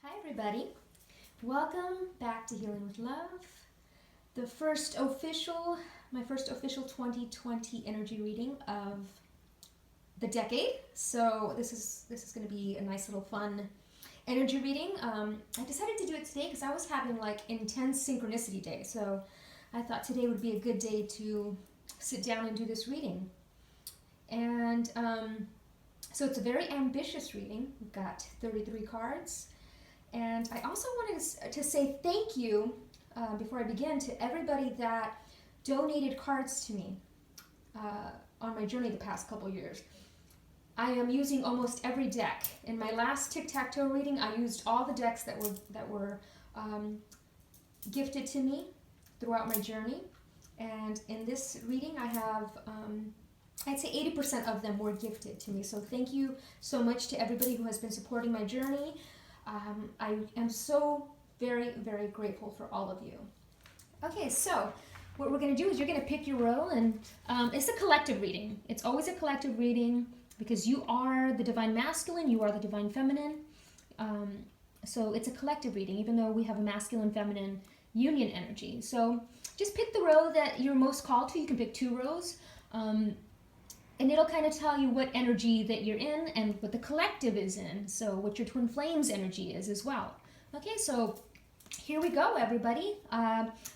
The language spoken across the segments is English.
Hi everybody, welcome back to Healing with Love, the my first official 2020 energy reading of the decade. So this is going to be a nice little fun energy reading. I decided to do it today because I was having like intense synchronicity day, so I thought today would be a good day to sit down and do this reading. And so it's a very ambitious reading. We've got 33 cards. And I also wanted to say thank you before I begin to everybody that donated cards to me on my journey the past couple years. I am using almost every deck. In my last tic-tac-toe reading, I used all the decks that were gifted to me throughout my journey. And in this reading, I have I'd say 80% of them were gifted to me. So thank you so much to everybody who has been supporting my journey. I am so very, very grateful for all of you. Okay, so what we're going to do is you're going to pick your role, and it's a collective reading. It's always a collective reading because you are the divine masculine, you are the divine feminine. So it's a collective reading, even though we have a masculine-feminine union energy. So just pick the row that you're most called to. You can pick two rows. And it'll kind of tell you what energy that you're in and what the collective is in. So what your twin flames energy is as well. Okay, so here we go, everybody.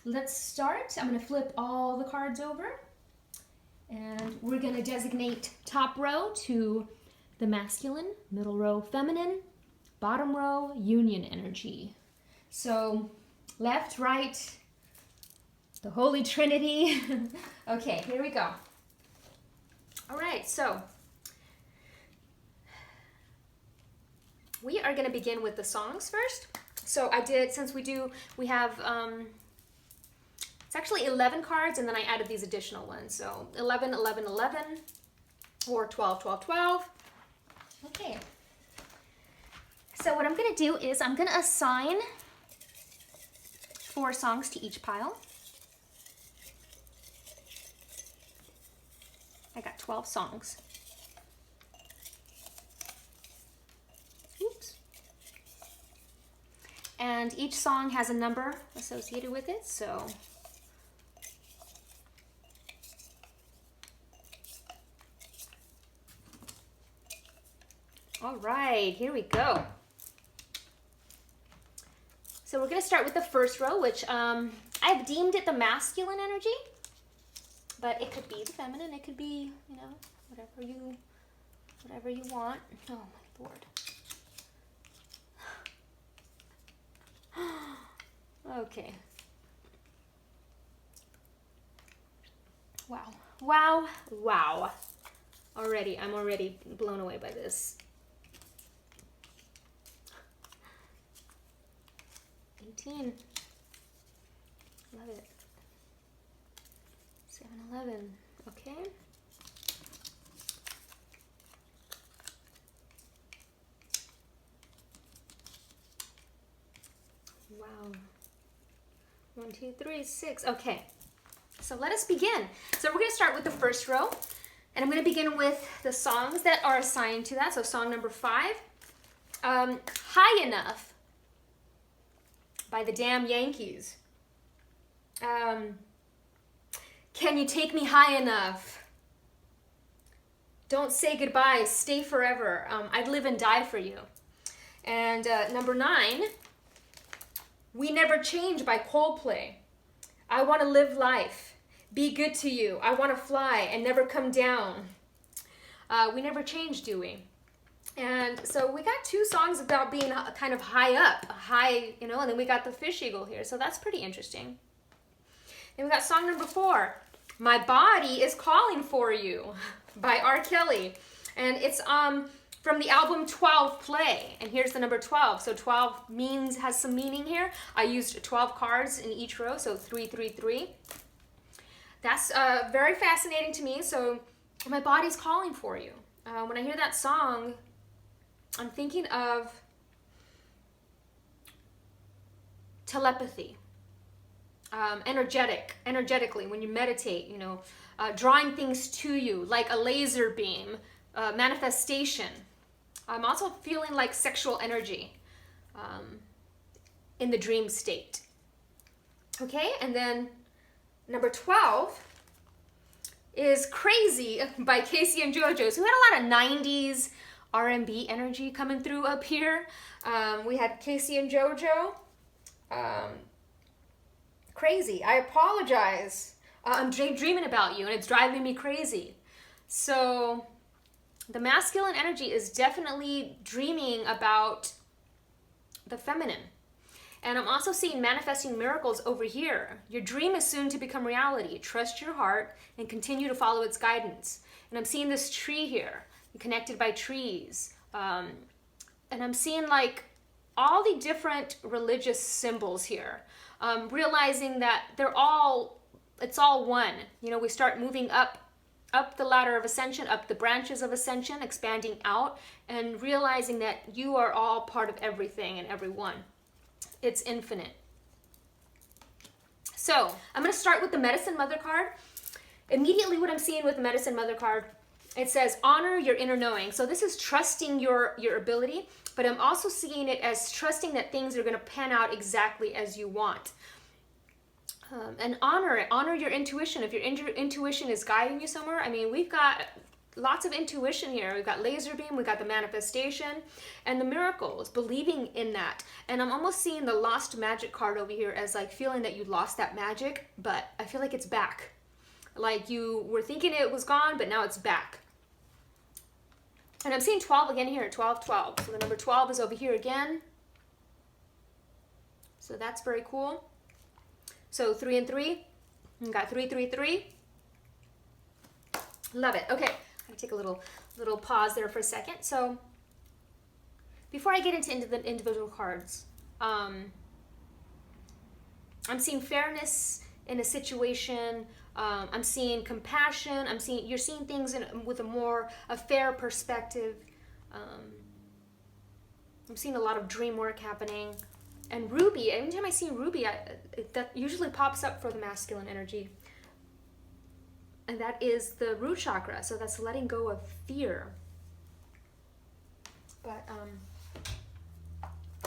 Let's start. I'm going to flip all the cards over. And we're going to designate top row to the masculine, middle row feminine, bottom row union energy. So left, right, the Holy Trinity. Okay, here we go. All right, so we are going to begin with the songs first. So I did, since we have, it's actually 11 cards, and then I added these additional ones. So 11, 11, 11, or 12, 12, 12. Okay. So what I'm going to do is I'm going to assign 4 songs to each pile. I got 12 songs. Oops. And each song has a number associated with it, so all right, here we go. So we're going to start with the first row, which I've deemed it the masculine energy. But it could be the feminine, it could be, you know, whatever you want. Oh my Lord. Okay. Wow. Wow. Wow. I'm already blown away by this. 18. Love it. 7-11, okay. Wow. 1, 2, 3, 6. Okay. So let us begin. So we're going to start with the first row, and I'm going to begin with the songs that are assigned to that. So song number 5, High Enough by the Damn Yankees. Can you take me high enough? Don't say goodbye, stay forever. I'd live and die for you. And number 9, We Never Change by Coldplay. I want to live life, be good to you. I want to fly and never come down. We never change, do we? And so we got 2 songs about being kind of high up, high, you know, and then we got the fish eagle here. So that's pretty interesting. Then we got song number 4, My Body is Calling for You by R. Kelly. And it's from the album 12 Play. And here's the number 12. So 12 has some meaning here. I used 12 cards in each row, so 3, 3, 3. That's very fascinating to me. So my body's calling for you. When I hear that song, I'm thinking of telepathy. Energetically, when you meditate, you know, drawing things to you like a laser beam, manifestation. I'm also feeling like sexual energy. in the dream state. Okay, and then number 12 is Crazy by Casey and JoJo. So we had a lot of 90s R&B energy coming through up here. We had Casey and JoJo. Crazy. I apologize. I'm dreaming about you and it's driving me crazy. So the masculine energy is definitely dreaming about the feminine. And I'm also seeing manifesting miracles over here. Your dream is soon to become reality. Trust your heart and continue to follow its guidance. And I'm seeing this tree here, connected by trees. And I'm seeing like all the different religious symbols here. Realizing that it's all one. You know, we start moving up the ladder of ascension, up the branches of ascension, expanding out, and realizing that you are all part of everything and everyone. It's infinite. So I'm going to start with the Medicine Mother card. Immediately what I'm seeing with the Medicine Mother card, it says honor your inner knowing. So this is trusting your ability, but I'm also seeing it as trusting that things are going to pan out exactly as you want. And honor it. Honor your intuition. If your intuition is guiding you somewhere, I mean, we've got lots of intuition here. We've got laser beam, we've got the manifestation, and the miracles, believing in that. And I'm almost seeing the lost magic card over here as like feeling that you lost that magic, but I feel like it's back. Like you were thinking it was gone, but now it's back. And I'm seeing 12 again here, 12, 12. So the number 12 is over here again. So that's very cool. So 3 and 3, we got 3, 3, 3. Love it. Okay, I'm gonna take a little pause there for a second. So before I get into the individual cards, I'm seeing fairness in a situation. I'm seeing compassion. You're seeing things with a fair perspective. I'm seeing a lot of dream work happening. And Ruby, anytime I see Ruby, that usually pops up for the masculine energy. And that is the root chakra. So that's letting go of fear. But,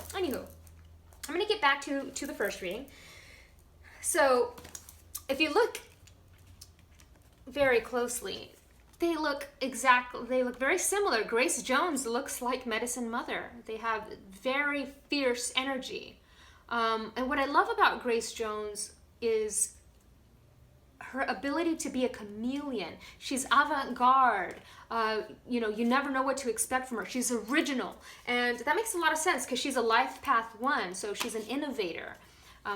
anywho, I'm going to get back to the first reading. So if you look very closely, they look very similar. Grace Jones looks like Medicine Mother. They have very fierce energy. And what I love about Grace Jones is her ability to be a chameleon. She's avant-garde. You never know what to expect from her. She's original. And that makes a lot of sense because she's a life path 1. So she's an innovator.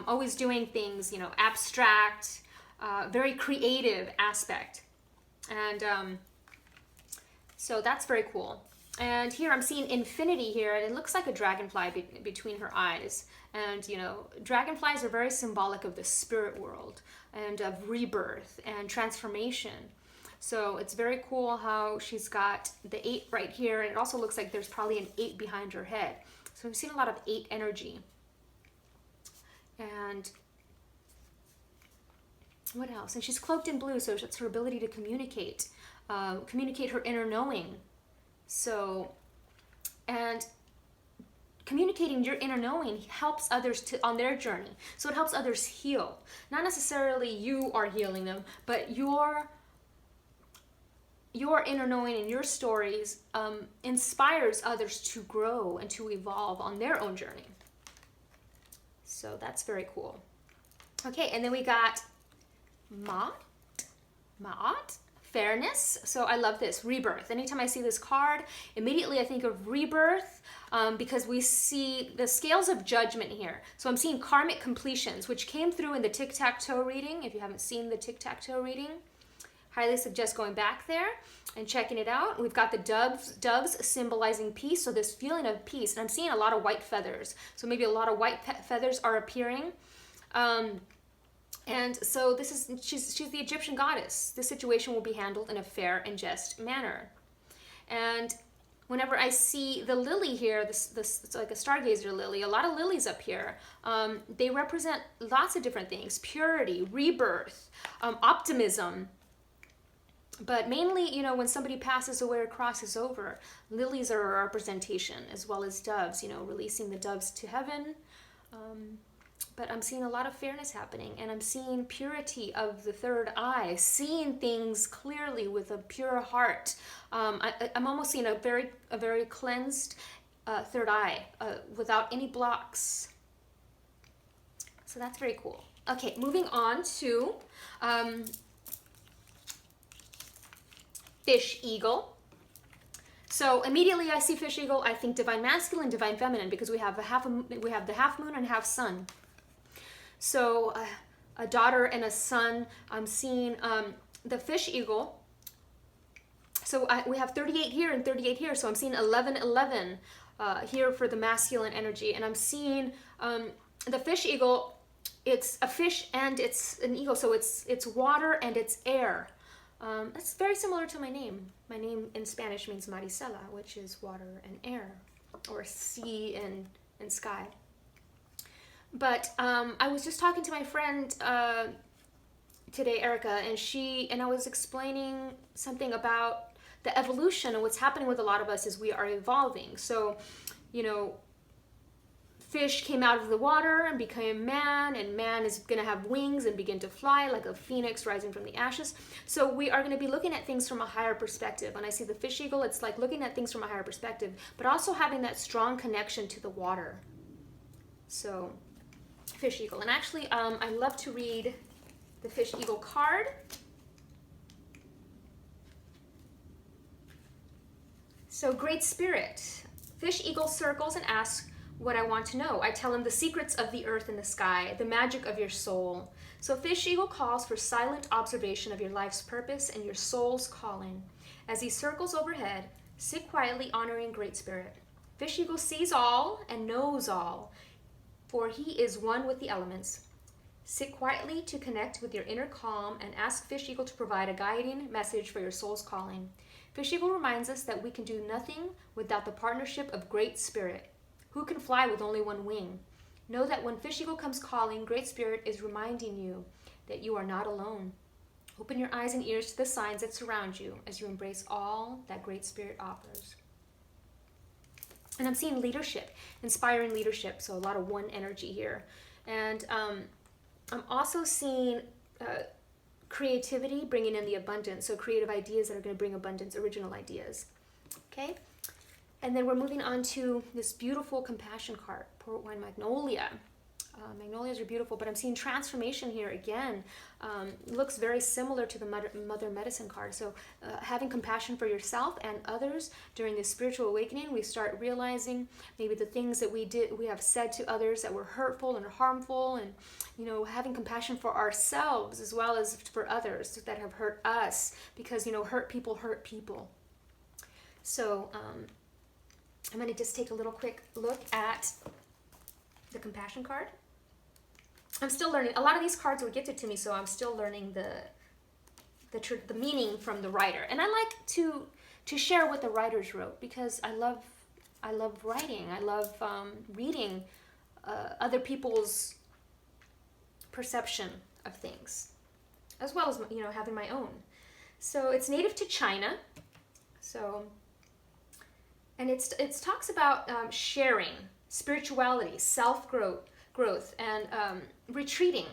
Always doing things, abstract, very creative aspect. And so that's very cool. And here I'm seeing infinity here, and it looks like a dragonfly between her eyes. And, dragonflies are very symbolic of the spirit world and of rebirth and transformation. So it's very cool how she's got the 8 right here, and it also looks like there's probably an 8 behind her head. So I'm seeing a lot of 8 energy. And what else? And she's cloaked in blue, so it's her ability to communicate her inner knowing. So, and communicating your inner knowing helps others on their journey. So it helps others heal. Not necessarily you are healing them, but your inner knowing and your stories inspires others to grow and to evolve on their own journey. So that's very cool. Okay, and then we got Ma'at, fairness. So I love this, rebirth. Anytime I see this card, immediately I think of rebirth because we see the scales of judgment here. So I'm seeing karmic completions, which came through in the tic-tac-toe reading. If you haven't seen the tic-tac-toe reading, highly suggest going back there and checking it out. We've got the doves symbolizing peace, so this feeling of peace. And I'm seeing a lot of white feathers. So maybe a lot of white feathers are appearing. And so she's the Egyptian goddess. This situation will be handled in a fair and just manner. And whenever I see the lily here, this it's like a stargazer lily, a lot of lilies up here, they represent lots of different things: purity, rebirth, optimism, But mainly, you know, when somebody passes away or crosses over, lilies are a representation, as well as doves, you know, releasing the doves to heaven. But I'm seeing a lot of fairness happening, and I'm seeing purity of the third eye, seeing things clearly with a pure heart. I'm almost seeing a very cleansed third eye without any blocks. So that's very cool. Okay, moving on to fish eagle. So immediately I see fish eagle, I think divine masculine, divine feminine, because we have the half moon and half sun. So a daughter and a son. I'm seeing the fish eagle. So we have 38 here and 38 here. So I'm seeing 11, 11 here for the masculine energy, and I'm seeing the fish eagle. It's a fish and it's an eagle, so it's water and it's air. That's very similar to my name. My name in Spanish means Maricela, which is water and air, or sea and sky. But I was just talking to my friend today, Erica, and I was explaining something about the evolution, and what's happening with a lot of us is we are evolving. So, you know, fish came out of the water and became man, and man is going to have wings and begin to fly like a phoenix rising from the ashes. So we are going to be looking at things from a higher perspective. When I see the fish eagle, it's like looking at things from a higher perspective, but also having that strong connection to the water. So fish eagle. And actually, I love to read the fish eagle card. So Great Spirit. Fish eagle circles and asks what I want to know. I tell him the secrets of the earth and the sky, the magic of your soul. So Fish Eagle calls for silent observation of your life's purpose and your soul's calling. As he circles overhead, sit quietly honoring Great Spirit. Fish Eagle sees all and knows all, for he is one with the elements. Sit quietly to connect with your inner calm and ask Fish Eagle to provide a guiding message for your soul's calling. Fish Eagle reminds us that we can do nothing without the partnership of Great Spirit. Who can fly with only one wing? Know that when Fish Eagle comes calling, Great Spirit is reminding you that you are not alone. Open your eyes and ears to the signs that surround you as you embrace all that Great Spirit offers. And I'm seeing leadership, inspiring leadership, so a lot of one energy here. And I'm also seeing creativity bringing in the abundance, so creative ideas that are going to bring abundance, original ideas. Okay? And then we're moving on to this beautiful compassion card, Port Wine Magnolia. Magnolias are beautiful, but I'm seeing transformation here again. Looks very similar to the Mother Medicine card. So having compassion for yourself and others during this spiritual awakening, we start realizing maybe the things that we have said to others that were hurtful and harmful, and you know, having compassion for ourselves as well as for others that have hurt us, because you know, hurt people hurt people. So I'm going to just take a little quick look at the compassion card. I'm still learning. A lot of these cards were gifted to me, so I'm still learning the meaning from the writer. And I like to share what the writers wrote, because I love writing. I love reading other people's perception of things, as well as, you know, having my own. So it's native to China. So, and it talks about sharing, spirituality, self-growth, and retreating.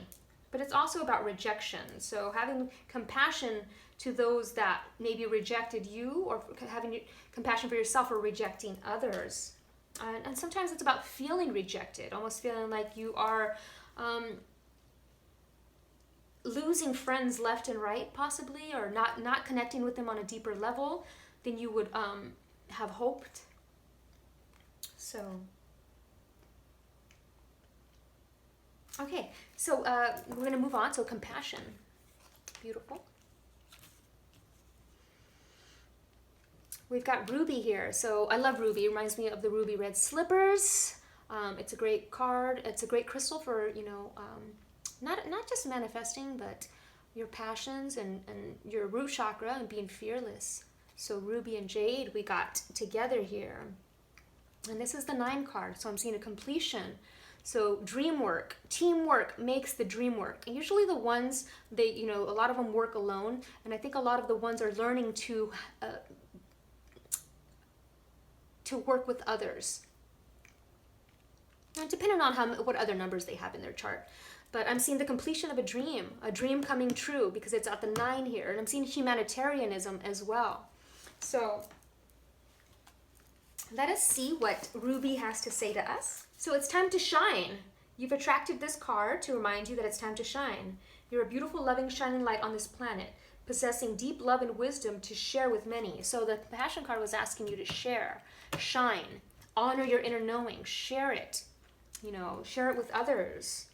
But it's also about rejection. So having compassion to those that maybe rejected you, or having compassion for yourself for rejecting others. And sometimes it's about feeling rejected, almost feeling like you are losing friends left and right, possibly, or not connecting with them on a deeper level than you would have hoped. So, okay, so we're going to move on. So compassion, beautiful. We've got ruby here. So I love ruby. It reminds me of the ruby red slippers. It's a great card. It's a great crystal for, you know, not just manifesting, but your passions and your root chakra and being fearless. So ruby and jade we got together here. And this is the 9 card. So I'm seeing a completion. So dream work, teamwork makes the dream work. And usually the ones, a lot of them work alone. And I think a lot of the ones are learning to work with others. And depending on what other numbers they have in their chart. But I'm seeing the completion of a dream coming true, because it's at the 9 here. And I'm seeing humanitarianism as well. So let us see what Ruby has to say to us. So it's time to shine. You've attracted this card to remind you that it's time to shine. You're a beautiful, loving, shining light on this planet, possessing deep love and wisdom to share with many. So the Passion card was asking you to share, shine, honor your inner knowing, share it, share it with others.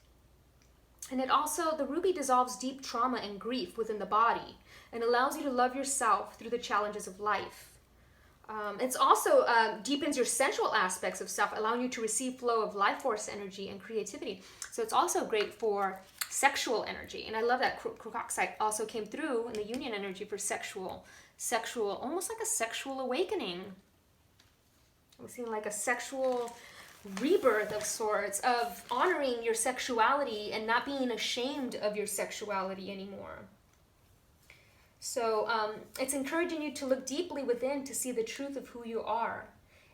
And it also, the Ruby dissolves deep trauma and grief within the body and allows you to love yourself through the challenges of life. It's also deepens your sensual aspects of self, allowing you to receive flow of life force energy and creativity. So it's also great for sexual energy. And I love that Krokoxite also came through in the union energy for sexual, almost like a sexual awakening. I'm seeing like a sexual rebirth of sorts, of honoring your sexuality and not being ashamed of your sexuality anymore. So it's encouraging you to look deeply within to see the truth of who you are.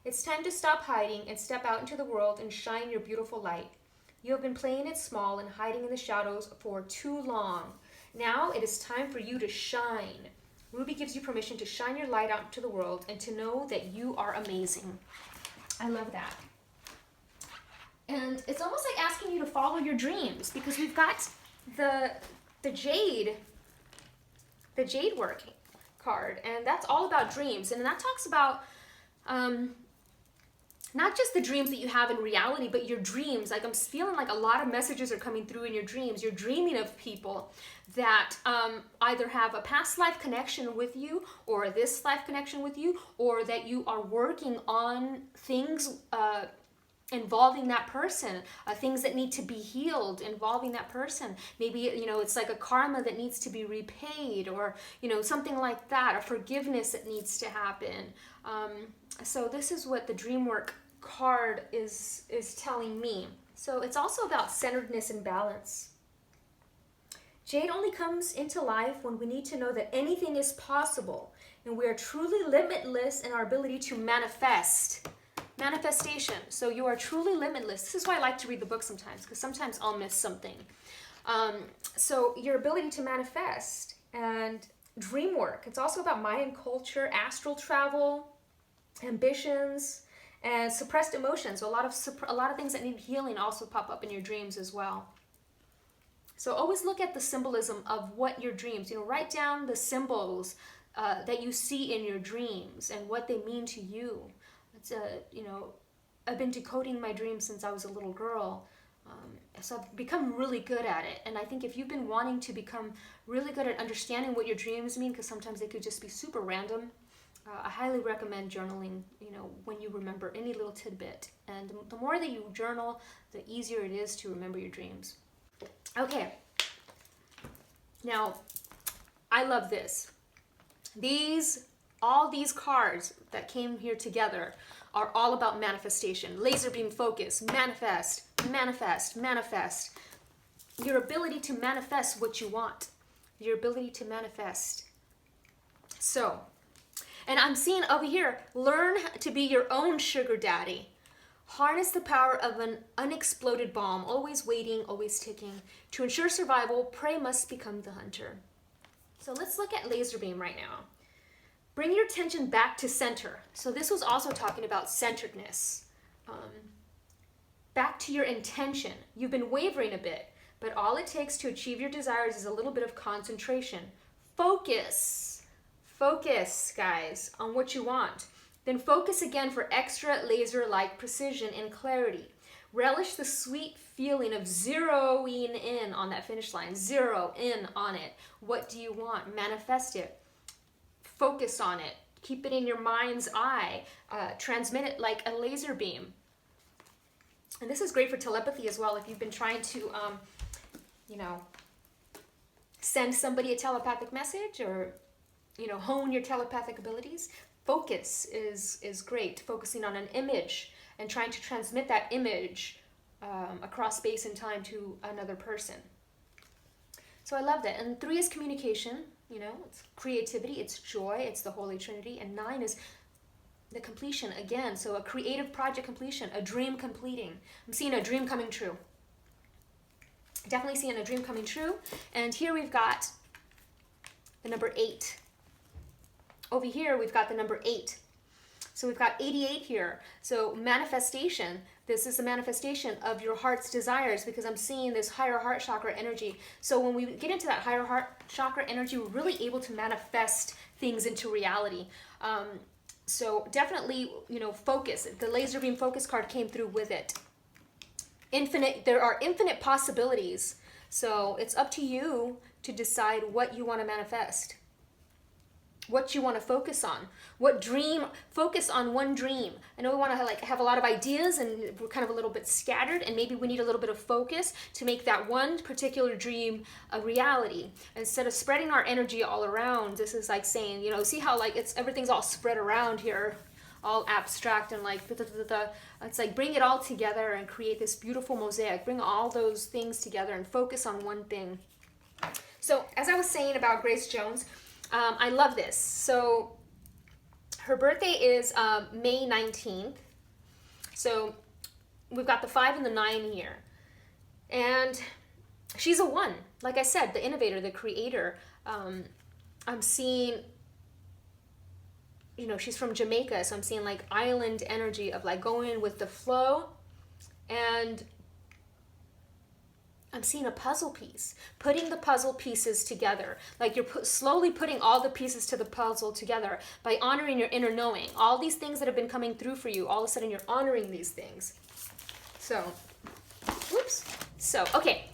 It's time to stop hiding and step out into the world and shine your beautiful light. You have been playing it small and hiding in the shadows for too long. Now it is time for you to shine. Ruby gives you permission to shine your light out into the world and to know that you are amazing. I love that. And it's almost like asking you to follow your dreams, because we've got the jade work card, and that's all about dreams. And that talks about not just the dreams that you have in reality, but your dreams. Like, I'm feeling like a lot of messages are coming through in your dreams. You're dreaming of people that either have a past life connection with you, or this life connection with you, or that you are working on things involving that person, things that need to be healed involving that person. Maybe, it's like a karma that needs to be repaid, or, something like that, a forgiveness that needs to happen. So this is what the dream work card is telling me. So it's also about centeredness and balance. Jade only comes into life when we need to know that anything is possible, and we are truly limitless in our ability to manifest. Manifestation. So you are truly limitless. This is why I like to read the book sometimes, because sometimes I'll miss something. So your ability to manifest and dream work. It's also about Mayan culture, astral travel, ambitions, and suppressed emotions. So a lot of things that need healing also pop up in your dreams as well. So always look at the symbolism of what your dreams. Write down the symbols that you see in your dreams and what they mean to you. It's I've been decoding my dreams since I was a little girl, so I've become really good at it. And I think if you've been wanting to become really good at understanding what your dreams mean, because sometimes they could just be super random, I highly recommend journaling, when you remember any little tidbit. And the more that you journal, the easier it is to remember your dreams. Okay, now I love this. All these cards that came here together are all about manifestation. Laser beam focus, manifest, manifest, manifest. Your ability to manifest what you want. Your ability to manifest. So, and I'm seeing over here, learn to be your own sugar daddy. Harness the power of an unexploded bomb, always waiting, always ticking. To ensure survival, prey must become the hunter. So let's look at laser beam right now. Bring your attention back to center. So this was also talking about centeredness. Back to your intention. You've been wavering a bit, but all it takes to achieve your desires is a little bit of concentration. Focus. Focus, guys, on what you want. Then focus again for extra laser-like precision and clarity. Relish the sweet feeling of zeroing in on that finish line. Zero in on it. What do you want? Manifest it. Focus on it. Keep it in your mind's eye. Transmit it like a laser beam. And this is great for telepathy as well. If you've been trying to, send somebody a telepathic message, or, hone your telepathic abilities, focus is great. Focusing on an image and trying to transmit that image across space and time to another person. So I love that. And 3 is communication, it's creativity, it's joy, it's the Holy Trinity. And 9 is the completion again. So a creative project completion, a dream completing. I'm seeing a dream coming true. Definitely seeing a dream coming true. And here we've got the number 8. Over here we've got the number 8. So we've got 88 here. So manifestation, this is the manifestation of your heart's desires, because I'm seeing this higher heart chakra energy. So when we get into that higher heart chakra energy, we're really able to manifest things into reality. So definitely, focus. The laser beam focus card came through with it. There are infinite possibilities. So it's up to you to decide what you want to manifest, what you want to focus on, what dream. Focus on one dream. I know we want to have a lot of ideas, and we're kind of a little bit scattered, and maybe we need a little bit of focus to make that one particular dream a reality. Instead of spreading our energy all around, this is like saying, see how everything's all spread around here, all abstract and it's like bring it all together and create this beautiful mosaic. Bring all those things together and focus on one thing. So as I was saying about Grace Jones, I love this. So her birthday is May 19th. So we've got the 5 and the 9 here. And she's a 1. Like I said, the innovator, the creator. I'm seeing, she's from Jamaica. So I'm seeing like island energy of like going with the flow. And I'm seeing a puzzle piece, putting the puzzle pieces together. Like you're slowly putting all the pieces to the puzzle together by honoring your inner knowing. All these things that have been coming through for you, all of a sudden you're honoring these things. So, whoops. So, okay,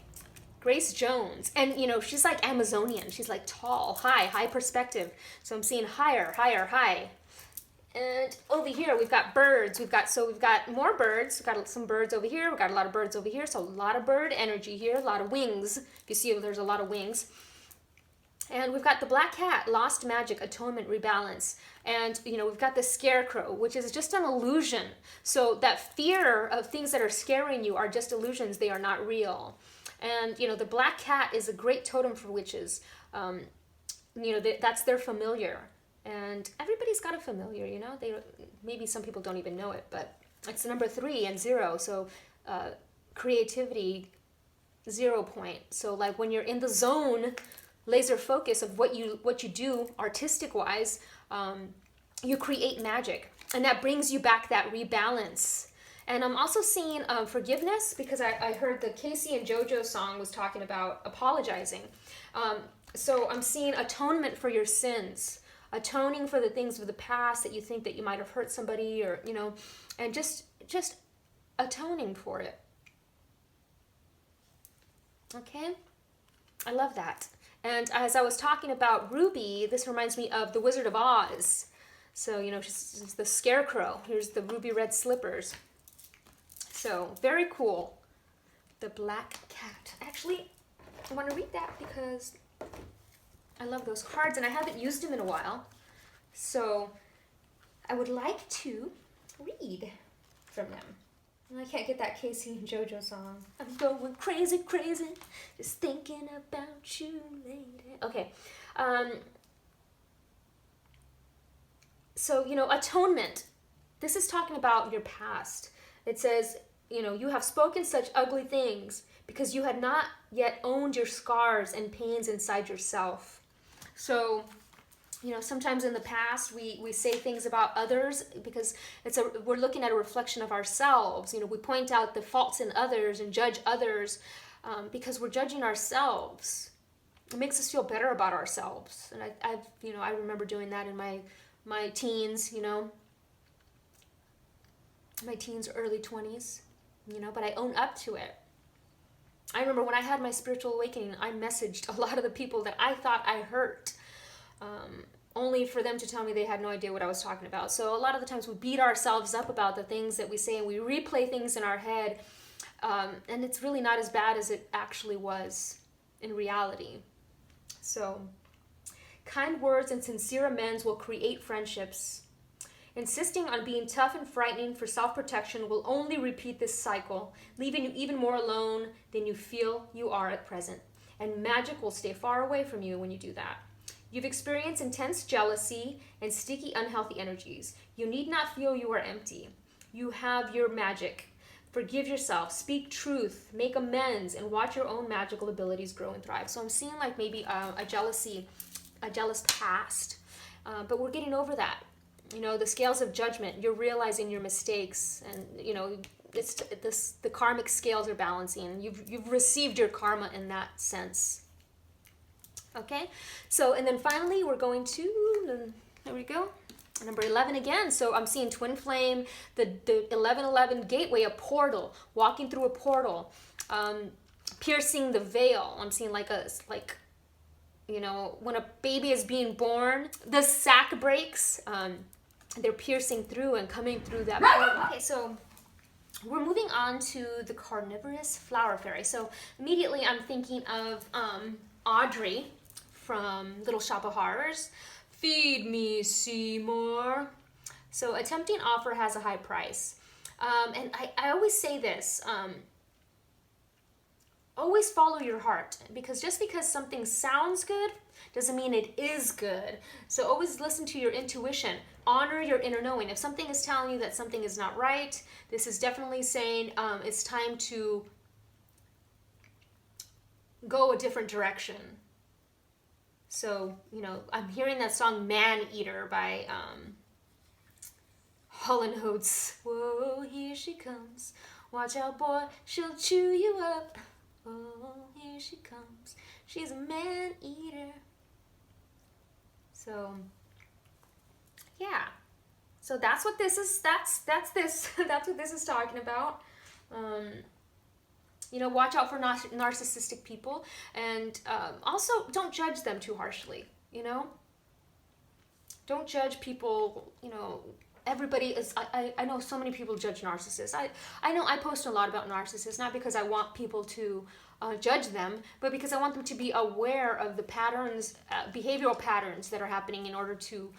Grace Jones. And, she's like Amazonian. She's like tall, high perspective. So I'm seeing higher, high. And over here, we've got birds. We've got more birds. We've got some birds over here. We've got a lot of birds over here. So a lot of bird energy here, a lot of wings. If you see, there's a lot of wings. And we've got the black cat, lost magic, atonement, rebalance. And, we've got the scarecrow, which is just an illusion. So that fear of things that are scaring you are just illusions. They are not real. And, the black cat is a great totem for witches. That's their familiar. And everybody's got a familiar, maybe some people don't even know it, but it's the number 3 and 0. So creativity, 0 point. So like when you're in the zone, laser focus of what you do artistic wise, you create magic, and that brings you back that rebalance. And I'm also seeing forgiveness, because I heard the Casey and JoJo song was talking about apologizing. So I'm seeing atonement for your sins. Atoning for the things of the past that you think that you might have hurt somebody, or and just atoning for it. Okay, I love that. And as I was talking about Ruby, this reminds me of the Wizard of Oz. So she's the scarecrow. Here's the ruby red slippers. So very cool. The black cat. Actually, I want to read that because I love those cards, and I haven't used them in a while. So I would like to read from them. And I can't get that Casey and JoJo song. I'm going crazy, just thinking about you lady. Okay. So, atonement. This is talking about your past. It says, you have spoken such ugly things because you had not yet owned your scars and pains inside yourself. So, sometimes in the past we say things about others because we're looking at a reflection of ourselves. We point out the faults in others and judge others because we're judging ourselves. It makes us feel better about ourselves. And I remember doing that in my teens, my teens, early 20s, but I own up to it. I remember when I had my spiritual awakening, I messaged a lot of the people that I thought I hurt, only for them to tell me they had no idea what I was talking about. So a lot of the times we beat ourselves up about the things that we say, and we replay things in our head, and it's really not as bad as it actually was in reality. So kind words and sincere amends will create friendships. Insisting on being tough and frightening for self-protection will only repeat this cycle, leaving you even more alone than you feel you are at present. And magic will stay far away from you when you do that. You've experienced intense jealousy and sticky, unhealthy energies. You need not feel you are empty. You have your magic. Forgive yourself, speak truth, make amends, and watch your own magical abilities grow and thrive. So I'm seeing like maybe a jealous past, but we're getting over that. You know, the scales of judgment, you're realizing your mistakes, and you know, the karmic scales are balancing. You've received your karma in that sense. Okay, so and then finally we're going to, there we go, number 11 again. So I'm seeing twin flame, the 1111 gateway, a portal, walking through a portal, piercing the veil. I'm seeing like you know, when a baby is being born, the sac breaks. They're piercing through and coming through that portal. Okay, so we're moving on to the carnivorous flower fairy. So immediately I'm thinking of Audrey from Little Shop of Horrors. Feed me, Seymour. So a tempting offer has a high price. And I always say this, always follow your heart, because just because something sounds good doesn't mean it is good. So always listen to your intuition, honor your inner knowing. If something is telling you that something is not right, this is definitely saying it's time to go a different direction. So, you know, I'm hearing that song Man Eater by Hall & Oates. Whoa, here she comes. Watch out, boy, she'll chew you up. Oh, here she comes. She's a man eater. So, yeah. So that's what this is. That's this. That's what this is talking about. You know, watch out for narcissistic people, and also don't judge them too harshly. You know, don't judge people. You know, everybody is. I know so many people judge narcissists. I know I post a lot about narcissists, not because I want people to judge them, but because I want them to be aware of the patterns, behavioral patterns that are happening in order to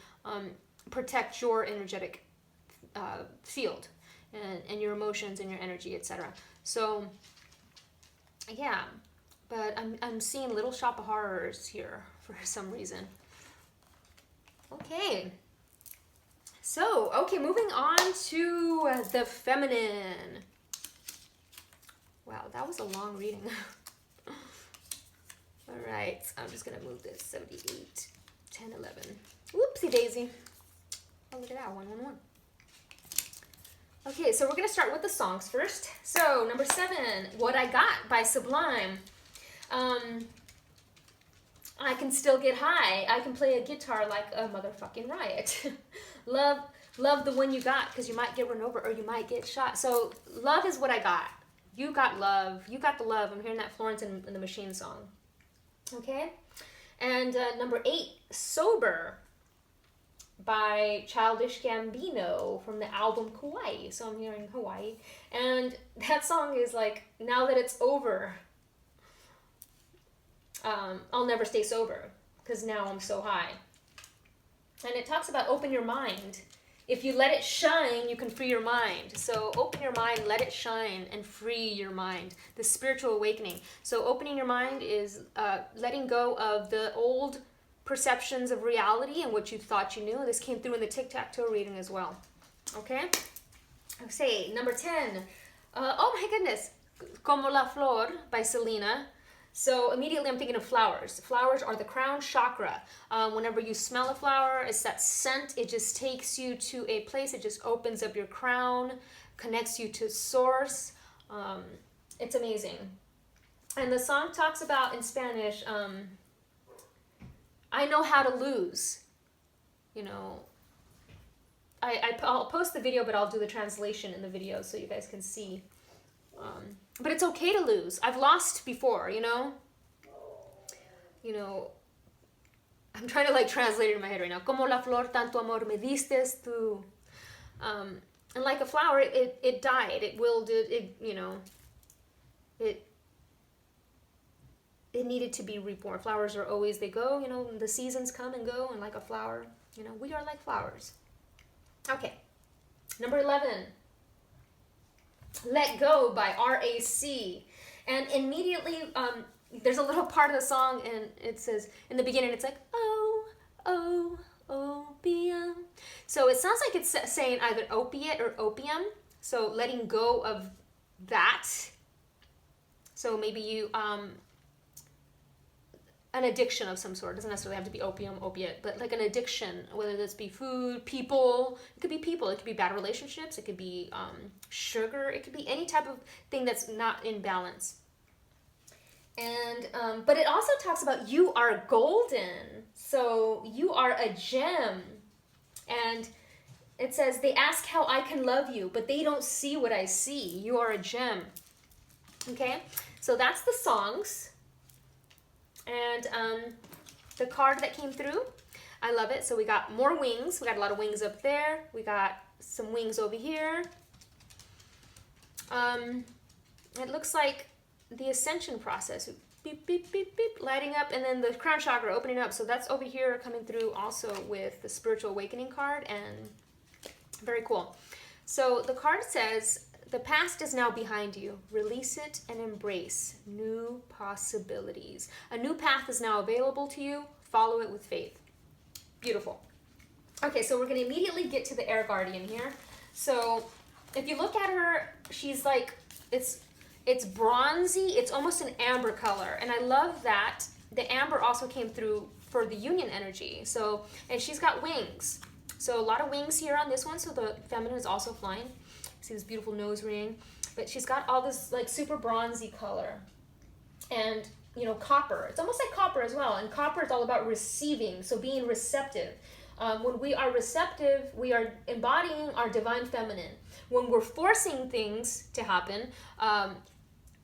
protect your energetic field and your emotions and your energy, etc. So yeah, but I'm seeing Little Shop of Horrors here for some reason. Okay. So, okay, moving on to the feminine. Wow, that was a long reading. All right, I'm just going to move this. 78, 10, 11. Whoopsie daisy. Oh, look at that, 111. Okay, so we're going to start with the songs first. So, number 7, What I Got by Sublime. I can still get high. I can play a guitar like a motherfucking riot. Love the one you got, because you might get run over or you might get shot. So, love is what I got. You got love. You got the love. I'm hearing that Florence and the Machine song. Okay? And number 8, Sober by Childish Gambino from the album Kauai. So I'm hearing Hawaii. And that song is like, now that it's over, I'll never stay sober because now I'm so high. And it talks about open your mind. If you let it shine, you can free your mind. So open your mind, let it shine, and free your mind. The spiritual awakening. So opening your mind is letting go of the old perceptions of reality and what you thought you knew. This came through in the tic-tac-toe reading as well. Okay? Okay, number 10. Oh my goodness. Como la Flor by Selena. So immediately I'm thinking of flowers. Flowers are the crown chakra. Whenever you smell a flower, it's that scent. It just takes you to a place. It just opens up your crown, connects you to source. It's amazing. And the song talks about, in Spanish, I know how to lose. You know, I'll post the video, but I'll do the translation in the video so you guys can see. But it's okay to lose. I've lost before, you know? You know, I'm trying to like translate it in my head right now. Como la flor, tanto amor me diste tú. And like a flower, it died. It wilted. It, you know, it needed to be reborn. Flowers are always, they go, you know, the seasons come and go, and like a flower, you know, we are like flowers. Okay, number 11, Let Go by RAC. And immediately, there's a little part of the song, and it says, in the beginning, it's like, oh, oh, opium. So it sounds like it's saying either opiate or opium. So letting go of that. So maybe you, an addiction of some sort. It doesn't necessarily have to be opium, opiate, but like an addiction, whether this be food, people. It could be people. It could be bad relationships. It could be sugar. It could be any type of thing that's not in balance. And but it also talks about you are golden. So you are a gem. And it says, they ask how I can love you, but they don't see what I see. You are a gem. Okay? So that's the songs. And the card that came through, I love it. So we got more wings. We got a lot of wings up there. We got some wings over here. It looks like the ascension process. Beep, beep, beep, beep, lighting up. And then the crown chakra opening up. So that's over here coming through also with the spiritual awakening card. And very cool. So the card says, the past is now behind you. Release it and embrace new possibilities. A new path is now available to you. Follow it with faith. Beautiful. Okay, so we're going to immediately get to the air guardian here. So if you look at her, she's like, it's bronzy. It's almost an amber color. And I love that the amber also came through for the union energy. So, and she's got wings. So a lot of wings here on this one. So the feminine is also flying. See this beautiful nose ring, but she's got all this like super bronzy color, and you know, copper. It's almost like copper as well, and copper is all about receiving, so being receptive. When we are receptive, we are embodying our divine feminine. When we're forcing things to happen,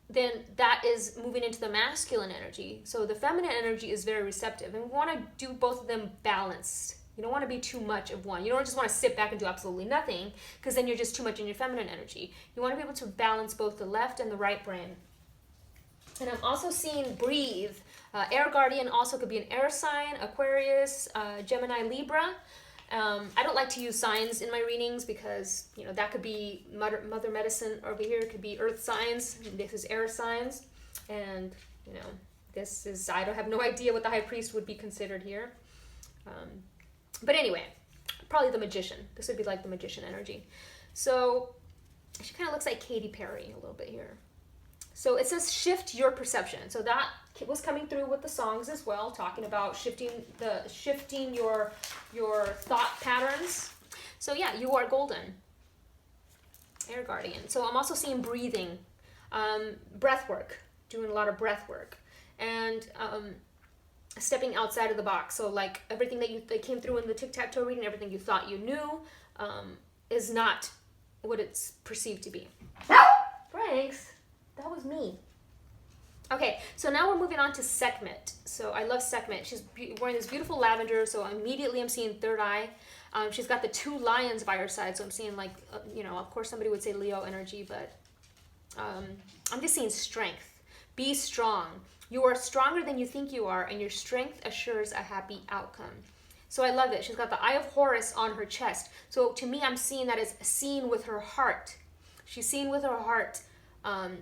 then that is moving into the masculine energy. So the feminine energy is very receptive, and we want to do both of them balanced. You don't want to be too much of one. You don't just want to sit back and do absolutely nothing, because then you're just too much in your feminine energy. You want to be able to balance both the left and the right brain. And I'm also seeing breathe. Air guardian also could be an air sign, Aquarius, Gemini, Libra. I don't like to use signs in my readings because, you know, that could be mother medicine over here. It could be earth signs. This is air signs. And, you know, this is, I don't have no idea what the high priest would be considered here. But anyway, probably the magician. This would be like the magician energy. So she kind of looks like Katy Perry a little bit here. So it says shift your perception. So that was coming through with the songs as well, talking about shifting your thought patterns. So yeah, you are golden. Air guardian. So I'm also seeing breathing, breath work, doing a lot of breath work, and stepping outside of the box. So like everything that came through in the tic-tac-toe reading, everything you thought you knew, is not what it's perceived to be. Franks, that was me. Okay, so now we're moving on to Sekhmet. So I love Sekhmet. She's wearing this beautiful lavender, so immediately I'm seeing third eye. She's got the two lions by her side, so I'm seeing like, you know, of course somebody would say Leo energy, but I'm just seeing strength. Be strong. You are stronger than you think you are, and your strength assures a happy outcome. So I love it. She's got the Eye of Horus on her chest. So to me, I'm seeing that as seen with her heart. She's seen with her heart. And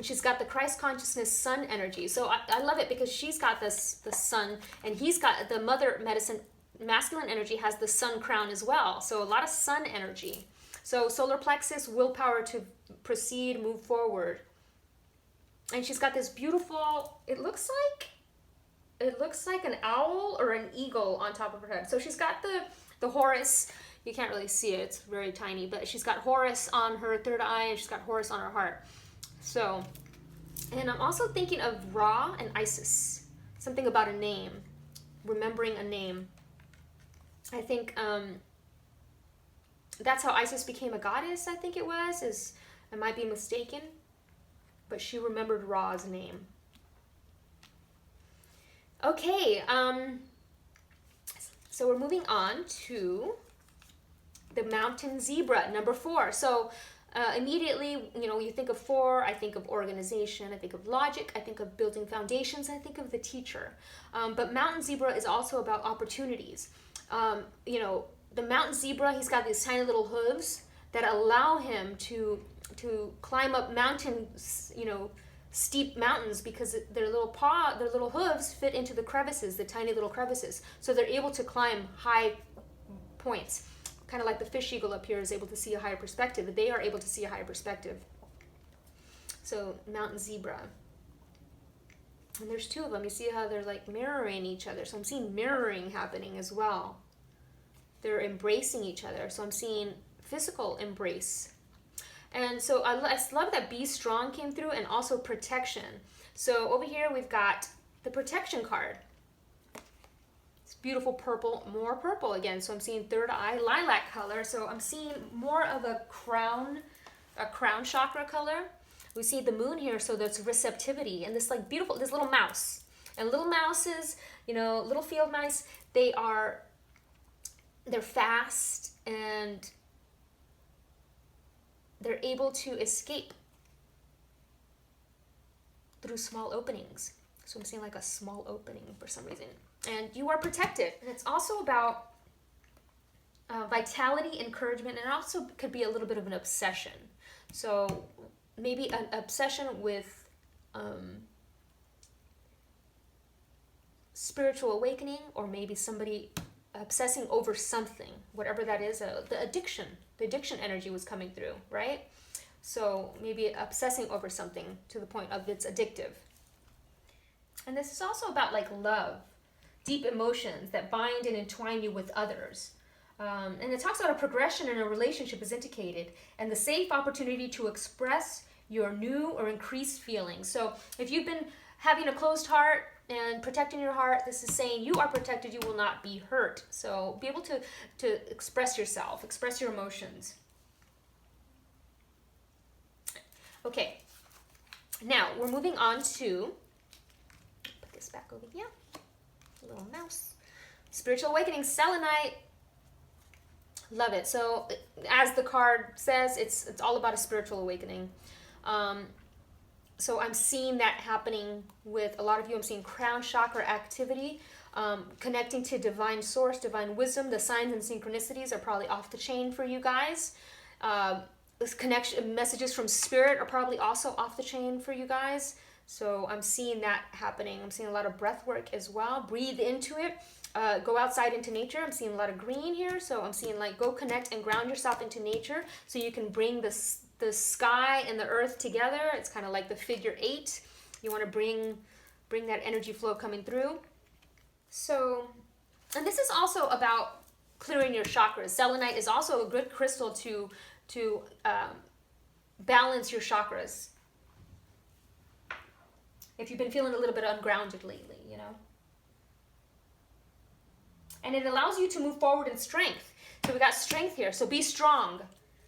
she's got the Christ consciousness sun energy. So I love it because she's got the sun, and he's got the mother medicine masculine energy has the sun crown as well. So a lot of sun energy. So solar plexus, willpower to proceed, move forward. And she's got this beautiful, it looks like an owl or an eagle on top of her head. So she's got the Horus, you can't really see it, it's very tiny, but she's got Horus on her third eye, and she's got Horus on her heart. So, and I'm also thinking of Ra and Isis, something about a name, remembering a name. I think that's how Isis became a goddess, I think it was, I might be mistaken, but she remembered Ra's name. Okay, so we're moving on to the mountain zebra, number 4. So immediately, you know, you think of 4, I think of organization, I think of logic, I think of building foundations, I think of the teacher. But mountain zebra is also about opportunities. You know, the mountain zebra, he's got these tiny little hooves that allow him to climb up mountains, steep mountains, because their little hooves fit into the crevices, the tiny little crevices. So they're able to climb high points. Kind of like the fish eagle up here is able to see a higher perspective. They are able to see a higher perspective. So mountain zebra. And there's two of them. You see how they're like mirroring each other. So I'm seeing mirroring happening as well. They're embracing each other. So I'm seeing physical embrace. And so I love that be strong came through, and also protection. So over here we've got the protection card. It's beautiful purple, more purple again. So I'm seeing third eye, lilac color. So I'm seeing more of a crown chakra color. We see the moon here, so there's receptivity, and this like beautiful, this little mouse. And little mouses, little field mice, they're fast, and they're able to escape through small openings. So I'm seeing like a small opening for some reason. And you are protected. And it's also about vitality, encouragement, and it also could be a little bit of an obsession. So maybe an obsession with spiritual awakening, or maybe somebody obsessing over something, whatever that is. The addiction energy was coming through, right? So maybe obsessing over something to the point of it's addictive. And this is also about like love, deep emotions that bind and entwine you with others. And it talks about a progression in a relationship is indicated, and the safe opportunity to express your new or increased feelings. So if you've been having a closed heart and protecting your heart, this is saying you are protected, you will not be hurt. So be able to express yourself, express your emotions. Okay, now we're moving on to, put this back over here, a little mouse. Spiritual awakening, selenite. Love it. So as the card says, it's all about a spiritual awakening. So I'm seeing that happening with a lot of you. I'm seeing crown chakra activity, connecting to divine source, divine wisdom. The signs and synchronicities are probably off the chain for you guys. This connection, messages from spirit are probably also off the chain for you guys. So I'm seeing that happening. I'm seeing a lot of breath work as well. Breathe into it. Go outside into nature. I'm seeing a lot of green here. So I'm seeing like go connect and ground yourself into nature so you can bring the sky and the earth together. It's kind of like the figure 8. You want to bring that energy flow coming through. So, and this is also about clearing your chakras. Selenite is also a good crystal to balance your chakras. If you've been feeling a little bit ungrounded lately, And it allows you to move forward in strength. So we got strength here. So be strong.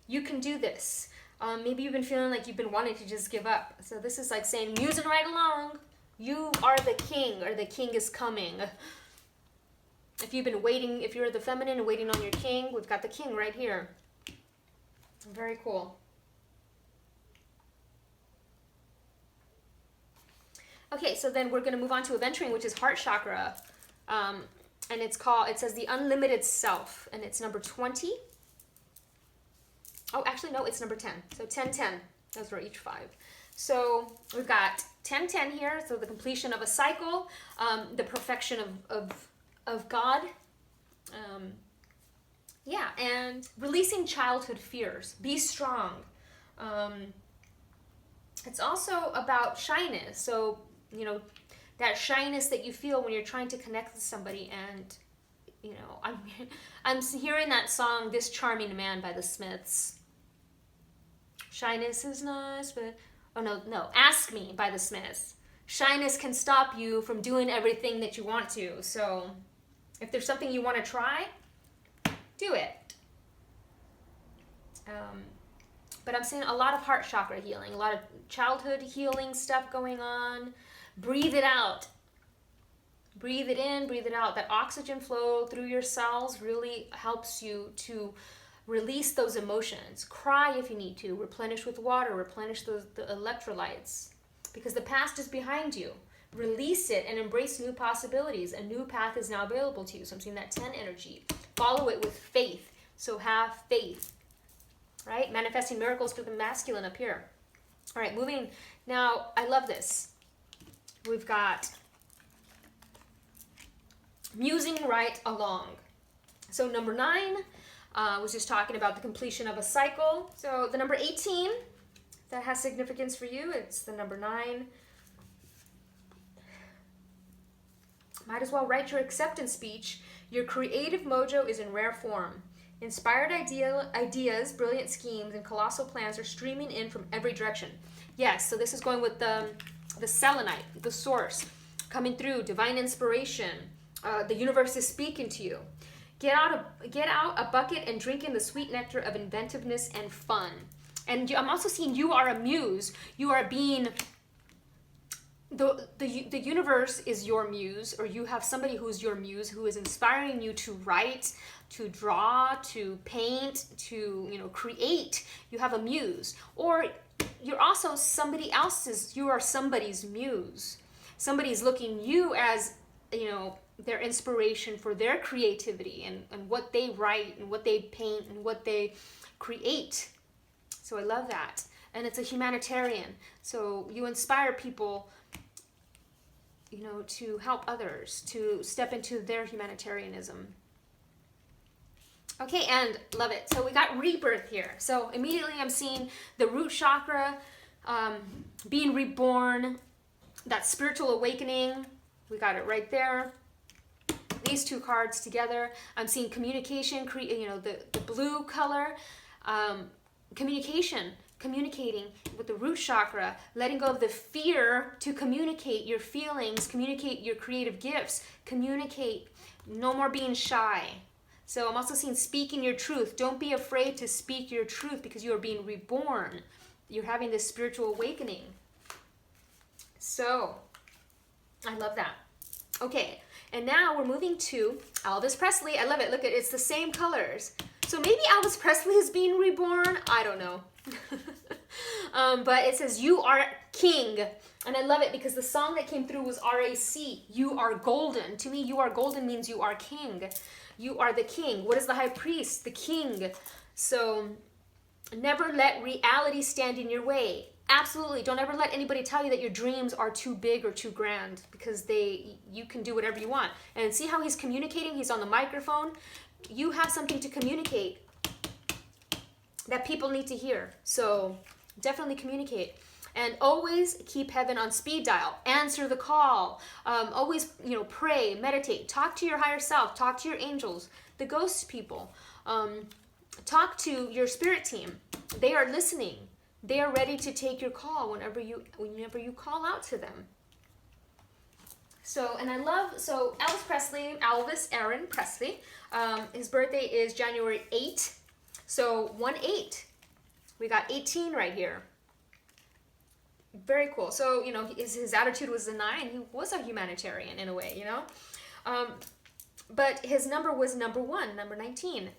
You can do this. Maybe you've been feeling like you've been wanting to just give up. So this is like saying, musing right along. You are the king, or the king is coming. If you've been waiting, if you're the feminine and waiting on your king, we've got the king right here. Very cool. Okay, so then we're going to move on to adventuring, which is heart chakra. And it says the unlimited self, and it's number 20. Oh, actually, no, it's number 10. So 10, 10. Those were each 5. So we've got 10, 10 here. So the completion of a cycle, the perfection of God. And releasing childhood fears. Be strong. It's also about shyness. So, that shyness that you feel when you're trying to connect with somebody. And, I'm hearing that song, This Charming Man by the Smiths. Shyness is nice, but... Oh, no. Ask Me by the Smiths. Shyness can stop you from doing everything that you want to. So, if there's something you want to try, do it. But I'm seeing a lot of heart chakra healing, a lot of childhood healing stuff going on. Breathe it out. Breathe it in, breathe it out. That oxygen flow through your cells really helps you to release those emotions. Cry if you need to. Replenish with water. Replenish the electrolytes. Because the past is behind you. Release it and embrace new possibilities. A new path is now available to you. So I'm seeing that 10 energy. Follow it with faith. So have faith, right? Manifesting miracles for the masculine up here. All right, moving. Now, I love this. We've got musing right along. So number 9 was just talking about the completion of a cycle. So the number 18, that has significance for you. It's the number 9. Might as well write your acceptance speech. Your creative mojo is in rare form. Inspired ideas, brilliant schemes, and colossal plans are streaming in from every direction. Yes, so this is going with the selenite, the source, coming through, divine inspiration. The universe is speaking to you. Get out a bucket and drink in the sweet nectar of inventiveness and fun. And I'm also seeing you are a muse. You are being... The universe is your muse, or you have somebody who's your muse who is inspiring you to write, to draw, to paint, to create. You have a muse, or you're also somebody else's. You are somebody's muse. Somebody's looking you as their inspiration for their creativity and what they write and what they paint and what they create. So I love that, and it's a humanitarian. So you inspire people, to help others, to step into their humanitarianism. Okay, and love it. So we got rebirth here. So immediately I'm seeing the root chakra, being reborn, that spiritual awakening. We got it right there. These two cards together. I'm seeing communication, the blue color, communicating with the root chakra, letting go of the fear to communicate your feelings, communicate your creative gifts, communicate, no more being shy. So I'm also seeing speaking your truth. Don't be afraid to speak your truth because you are being reborn. You're having this spiritual awakening. So I love that. Okay, and now we're moving to Elvis Presley. I love it. Look at it's the same colors. So maybe Elvis Presley is being reborn. I don't know. But it says, you are king. And I love it because the song that came through was RAC. You are golden. To me, you are golden means you are king. You are the king. What is the high priest? The king. So never let reality stand in your way. Absolutely. Don't ever let anybody tell you that your dreams are too big or too grand, because you can do whatever you want. And see how he's communicating? He's on the microphone. You have something to communicate that people need to hear. So definitely communicate. And always keep heaven on speed dial. Answer the call. Always, pray, meditate. Talk to your higher self. Talk to your angels, the ghost people. Talk to your spirit team. They are listening. They are ready to take your call whenever you call out to them. So, and I love, Elvis Aaron Presley, his birthday is January 8th. So 1-8. We got 18 right here. Very cool. So, his attitude was a 9. He was a humanitarian in a way, But his number was number 1, number 19.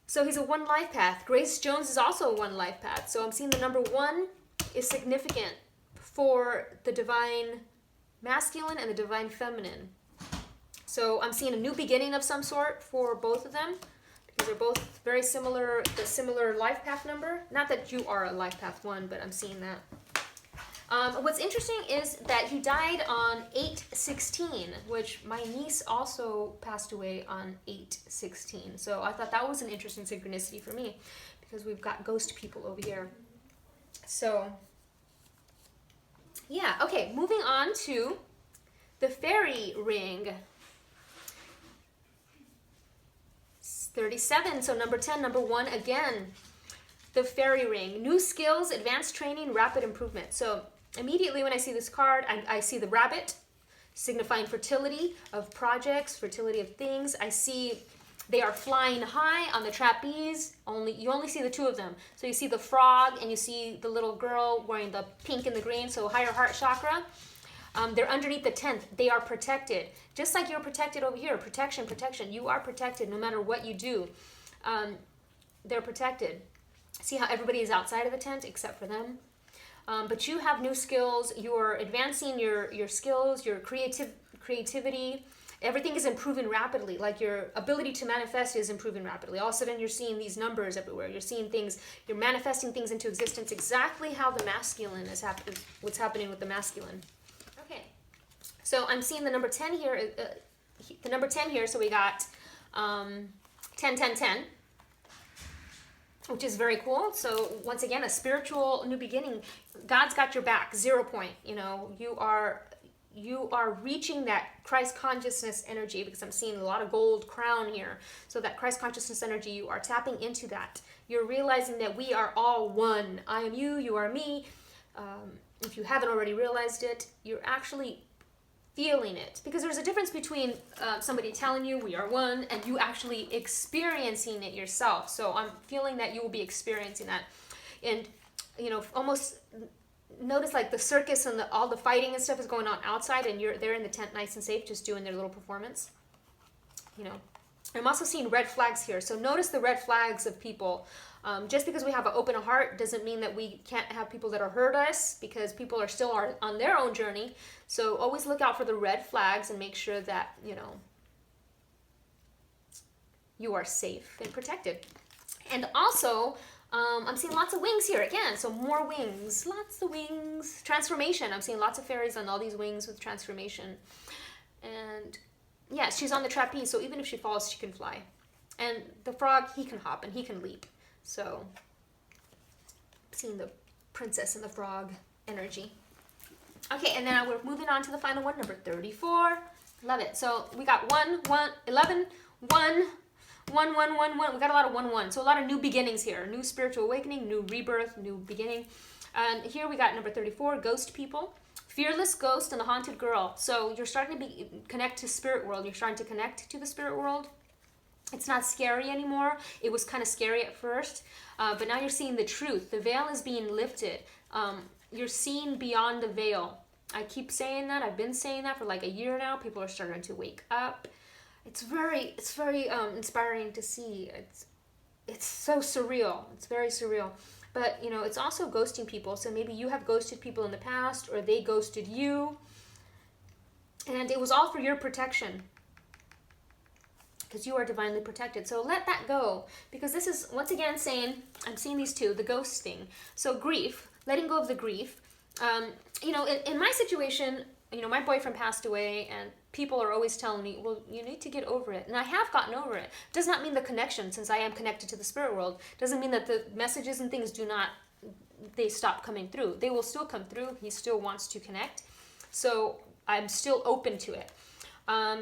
So he's a 1 life path. Grace Jones is also a 1 life path. So I'm seeing the number 1 is significant for the divine masculine and the divine feminine. So I'm seeing a new beginning of some sort for both of them, because they're both very similar, the similar life path number. Not that you are a life path 1, but I'm seeing that. What's interesting is that he died on 8/16, which my niece also passed away on 8/16. So I thought that was an interesting synchronicity for me, because we've got ghost people over here. So, yeah, okay, moving on to the fairy ring. 37, so number 10, number 1, again, the fairy ring. New skills, advanced training, rapid improvement. So immediately when I see this card, I see the rabbit, signifying fertility of projects, fertility of things. I see they are flying high on the trapeze. You only see the 2 of them. So you see the frog and you see the little girl wearing the pink and the green, so higher heart chakra. They're underneath the 10th. They are protected. Just like you're protected over here. Protection, protection. You are protected no matter what you do. They're protected. See how everybody is outside of the tent except for them? but you have new skills. You're advancing your skills, your creativity. Everything is improving rapidly. Like your ability to manifest is improving rapidly. All of a sudden, you're seeing these numbers everywhere. You're seeing things. You're manifesting things into existence exactly how the masculine is what's happening with the masculine. Okay, so I'm seeing the number 10 here. The number 10 here. So we got 10, 10, 10. Which is very cool. So once again, a spiritual new beginning. God's got your back. 0 point. You know, you are reaching that Christ consciousness energy, because I'm seeing a lot of gold crown here. So that Christ consciousness energy, you are tapping into that. You're realizing that we are all one. I am you, you are me. If you haven't already realized it, you're actually feeling it, because there's a difference between somebody telling you we are one and you actually experiencing it yourself. So I'm feeling that you will be experiencing that, and you know, almost notice like the circus and all the fighting and stuff is going on outside, and they're in the tent nice and safe, just doing their little performance. You know, I'm also seeing red flags here. So notice the red flags of people. Just because we have an open heart doesn't mean that we can't have people that are hurt us, because people are still on their own journey. So always look out for the red flags and make sure that, you know, you are safe and protected. And also, I'm seeing lots of wings here again. So more wings, lots of wings. Transformation. I'm seeing lots of fairies on all these wings with transformation. And yeah, she's on the trapeze. So even if she falls, she can fly. And the frog, he can hop and he can leap. So seeing the princess and the frog energy. Okay, and now we're moving on to the final one, number 34. Love it. So we got 1, 1, 11, 1, 1, 1, 1, 1. We got a lot of 1, 1. So a lot of new beginnings here. New spiritual awakening, new rebirth, new beginning. And here we got number 34, ghost people. Fearless ghost and the haunted girl. So you're starting to connect to spirit world. You're starting to connect to the spirit world. It's not scary anymore. It was kind of scary at first, but now you're seeing the truth. The veil is being lifted. You're seeing beyond the veil. I keep saying that. I've been saying that for like a year now. People are starting to wake up. It's very inspiring to see. It's so surreal. It's very surreal. But you know, it's also ghosting people. So maybe you have ghosted people in the past, or they ghosted you, and it was all for your protection, because you are divinely protected. So let that go, because this is, once again, saying, I'm seeing these two, the ghost thing. So grief, letting go of the grief. You know, in my situation, you know, my boyfriend passed away, and people are always telling me, well, you need to get over it. And I have gotten over it. Does not mean the connection, since I am connected to the spirit world, doesn't mean that the messages and things they stop coming through. They will still come through. He still wants to connect. So I'm still open to it.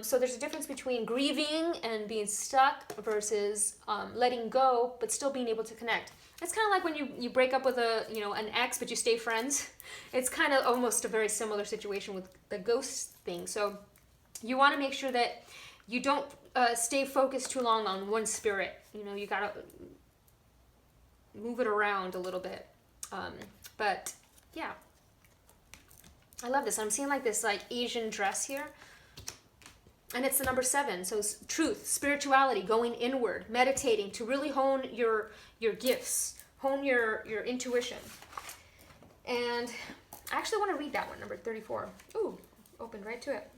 So there's a difference between grieving and being stuck versus letting go, but still being able to connect. It's kind of like when you break up with an ex, but you stay friends. It's kind of almost a very similar situation with the ghost thing. So you want to make sure that you don't stay focused too long on one spirit. You know, you gotta move it around a little bit. But yeah, I love this. I'm seeing like this like Asian dress here. And it's the number 7. So truth, spirituality, going inward, meditating to really hone your gifts, hone your intuition. And I actually want to read that one, number 34. Ooh, opened right to it.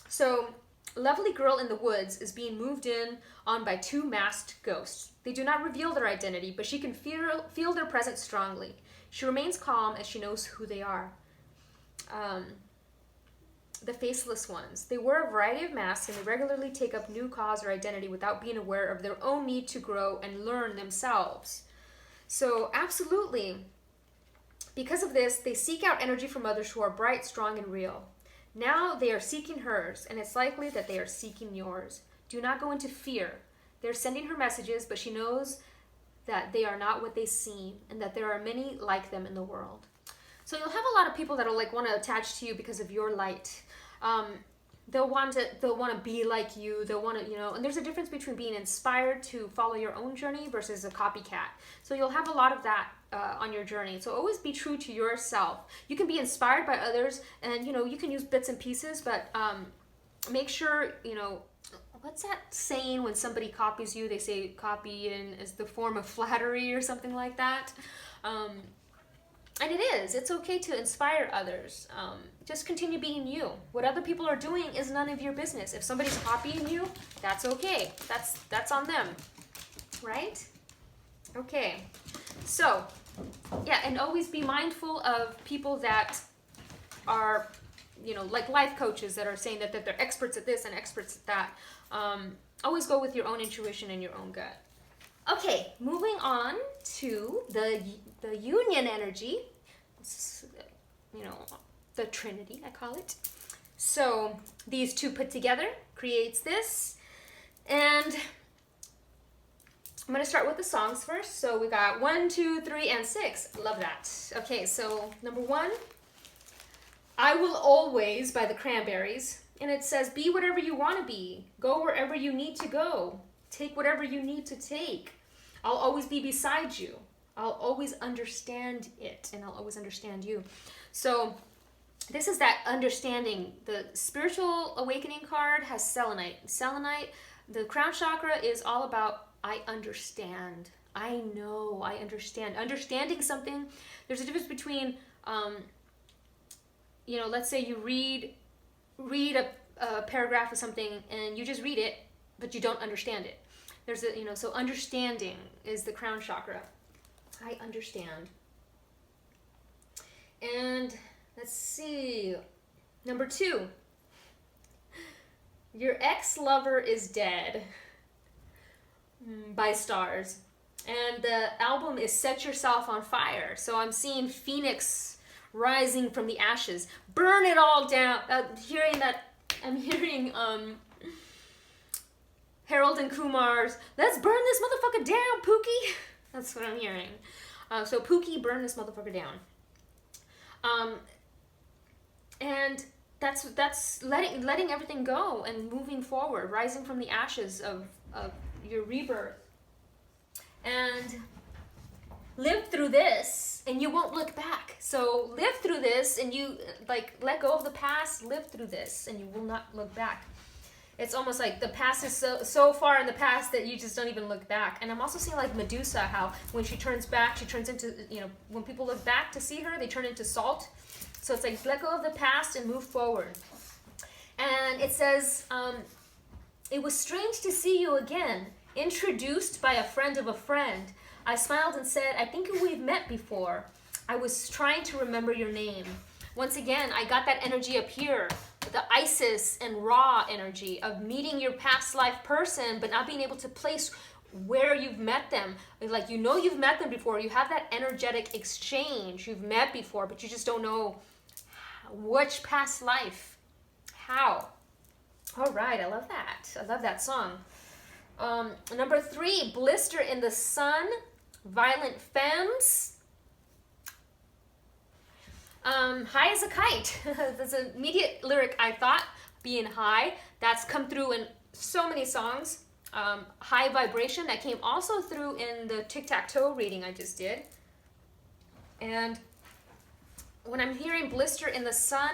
So, lovely girl in the woods is being moved in on by 2 masked ghosts. They do not reveal their identity, but she can feel their presence strongly. She remains calm as she knows who they are. The faceless ones. They wear a variety of masks, and they regularly take up new cause or identity without being aware of their own need to grow and learn themselves. So absolutely, because of this, they seek out energy from others who are bright, strong, and real. Now they are seeking hers, and it's likely that they are seeking yours. Do not go into fear. They're sending her messages, but she knows that they are not what they seem, and that there are many like them in the world. So you'll have a lot of people that'll like want to attach to you because of your light. They'll want to be like you. They'll want to, and there's a difference between being inspired to follow your own journey versus a copycat. So you'll have a lot of that on your journey. So always be true to yourself. You can be inspired by others, and you can use bits and pieces, but make sure what's that saying when somebody copies you? They say copying is the form of flattery or something like that. And it is. It's okay to inspire others. Just continue being you. What other people are doing is none of your business. If somebody's copying you, that's okay. That's on them, right? Okay. So, yeah, and always be mindful of people that are, like life coaches that are saying that they're experts at this and experts at that. Always go with your own intuition and your own gut. Okay, moving on to the union energy, the Trinity, I call it. So these two put together creates this. And I'm going to start with the songs first. So we got 1, 2, 3, and 6. Love that. Okay, so number 1, I Will Always by the Cranberries. And it says, be whatever you want to be. Go wherever you need to go. Take whatever you need to take. I'll always be beside you. I'll always understand it, and I'll always understand you. So this is that understanding. The spiritual awakening card has selenite. Selenite, the crown chakra, is all about I understand. I know. I understand. Understanding something. There's a difference between, let's say you read a paragraph of something and you just read it, but you don't understand it. There's so understanding is the crown chakra. I understand. And let's see. Number 2. Your ex-lover is dead by Stars. And the album is Set Yourself on Fire. So I'm seeing Phoenix rising from the ashes. Burn it all down. I'm hearing Harold and Kumar's, let's burn this motherfucker down, Pookie. That's what I'm hearing. So Pookie, burn this motherfucker down. And that's letting everything go and moving forward, rising from the ashes of your rebirth. And live through this and you won't look back. So live through this and you let go of the past, live through this and you will not look back. It's almost like the past is so far in the past that you just don't even look back. And I'm also seeing like Medusa, how when she turns back, she turns into, when people look back to see her, they turn into salt. So it's like let go of the past and move forward. And it says, it was strange to see you again, introduced by a friend of a friend. I smiled and said, I think we've met before. I was trying to remember your name. Once again, I got that energy up here. The Isis and Ra energy of meeting your past life person, but not being able to place where you've met them. Like, you've met them before. You have that energetic exchange. You've met before, but you just don't know which past life. How? All right, I love that. I love that song. Number 3, Blister in the Sun, Violent Femmes. High as a kite. That's an immediate lyric I thought, being high. That's come through in so many songs. High vibration, that came also through in the tic-tac-toe reading I just did. And when I'm hearing blister in the sun,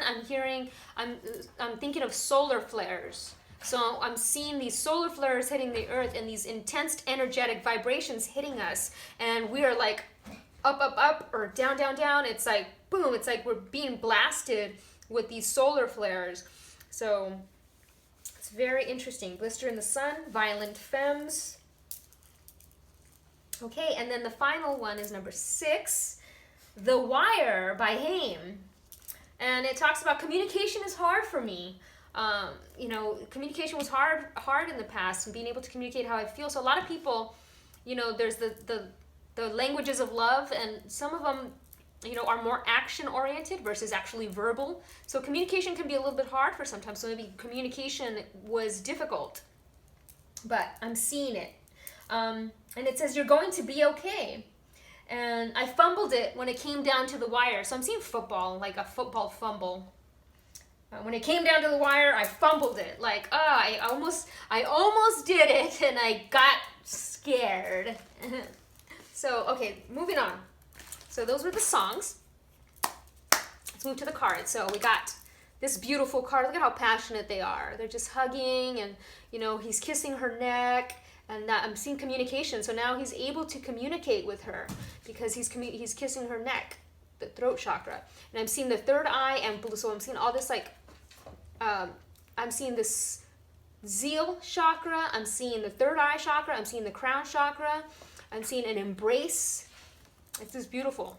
I'm thinking of solar flares. So I'm seeing these solar flares hitting the earth and these intense energetic vibrations hitting us. And we are like up, up, up, or down, down, down. It's like, boom, it's like we're being blasted with these solar flares. So it's very interesting. Blister in the sun, Violent Femmes. Okay, and then the final one is number 6, The Wire by Haim. And it talks about communication is hard for me. Communication was hard in the past, and being able to communicate how I feel. So a lot of people, there's the languages of love, and some of them, are more action-oriented versus actually verbal. So communication can be a little bit hard for sometimes. So maybe communication was difficult, but I'm seeing it. And it says, you're going to be okay. And I fumbled it when it came down to the wire. So I'm seeing football, like a football fumble. When it came down to the wire, I fumbled it. Like, I almost did it, and I got scared. So, okay, moving on. So those were the songs. Let's move to the cards. So we got this beautiful card. Look at how passionate they are. They're just hugging, and, he's kissing her neck. And I'm seeing communication. So now he's able to communicate with her because he's kissing her neck. the throat chakra. And I'm seeing the third eye and blue. So I'm seeing all this like, I'm seeing this zeal chakra. I'm seeing the third eye chakra. I'm seeing the crown chakra. I'm seeing an embrace. It's just beautiful.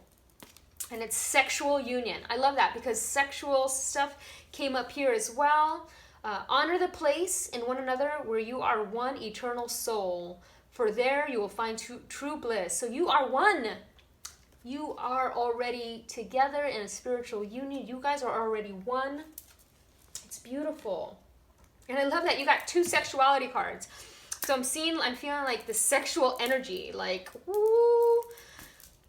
And it's sexual union. I love that because sexual stuff came up here as well. Honor the place in one another where you are one eternal soul. For there you will find true bliss. So you are one. You are already together in a spiritual union. You guys are already one. It's beautiful. And I love that you got 2 sexuality cards. So I'm feeling like the sexual energy, like, woo,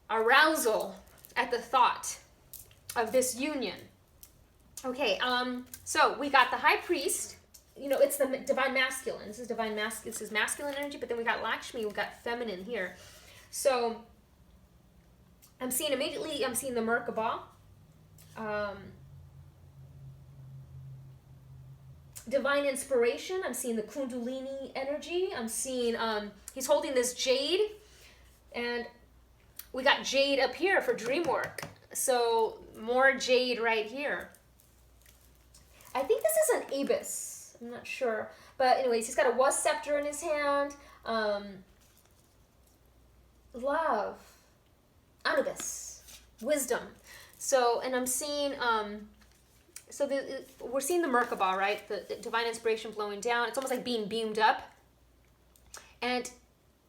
arousal at the thought of this union. Okay, so we got the high priest. You know, it's the divine masculine. This is divine masculine. This is masculine energy, but then we got Lakshmi. We got feminine here. So I'm seeing the Merkaba. Divine inspiration. I'm seeing the Kundalini energy. I'm seeing he's holding this jade, and we got jade up here for dream work. So more jade right here. I think this is an ibis. I'm not sure. But anyways, he's got a was scepter in his hand. Love. Anubis. Wisdom. So, and I'm seeing, we're seeing the Merkaba, right? The divine inspiration flowing down. It's almost like being beamed up. And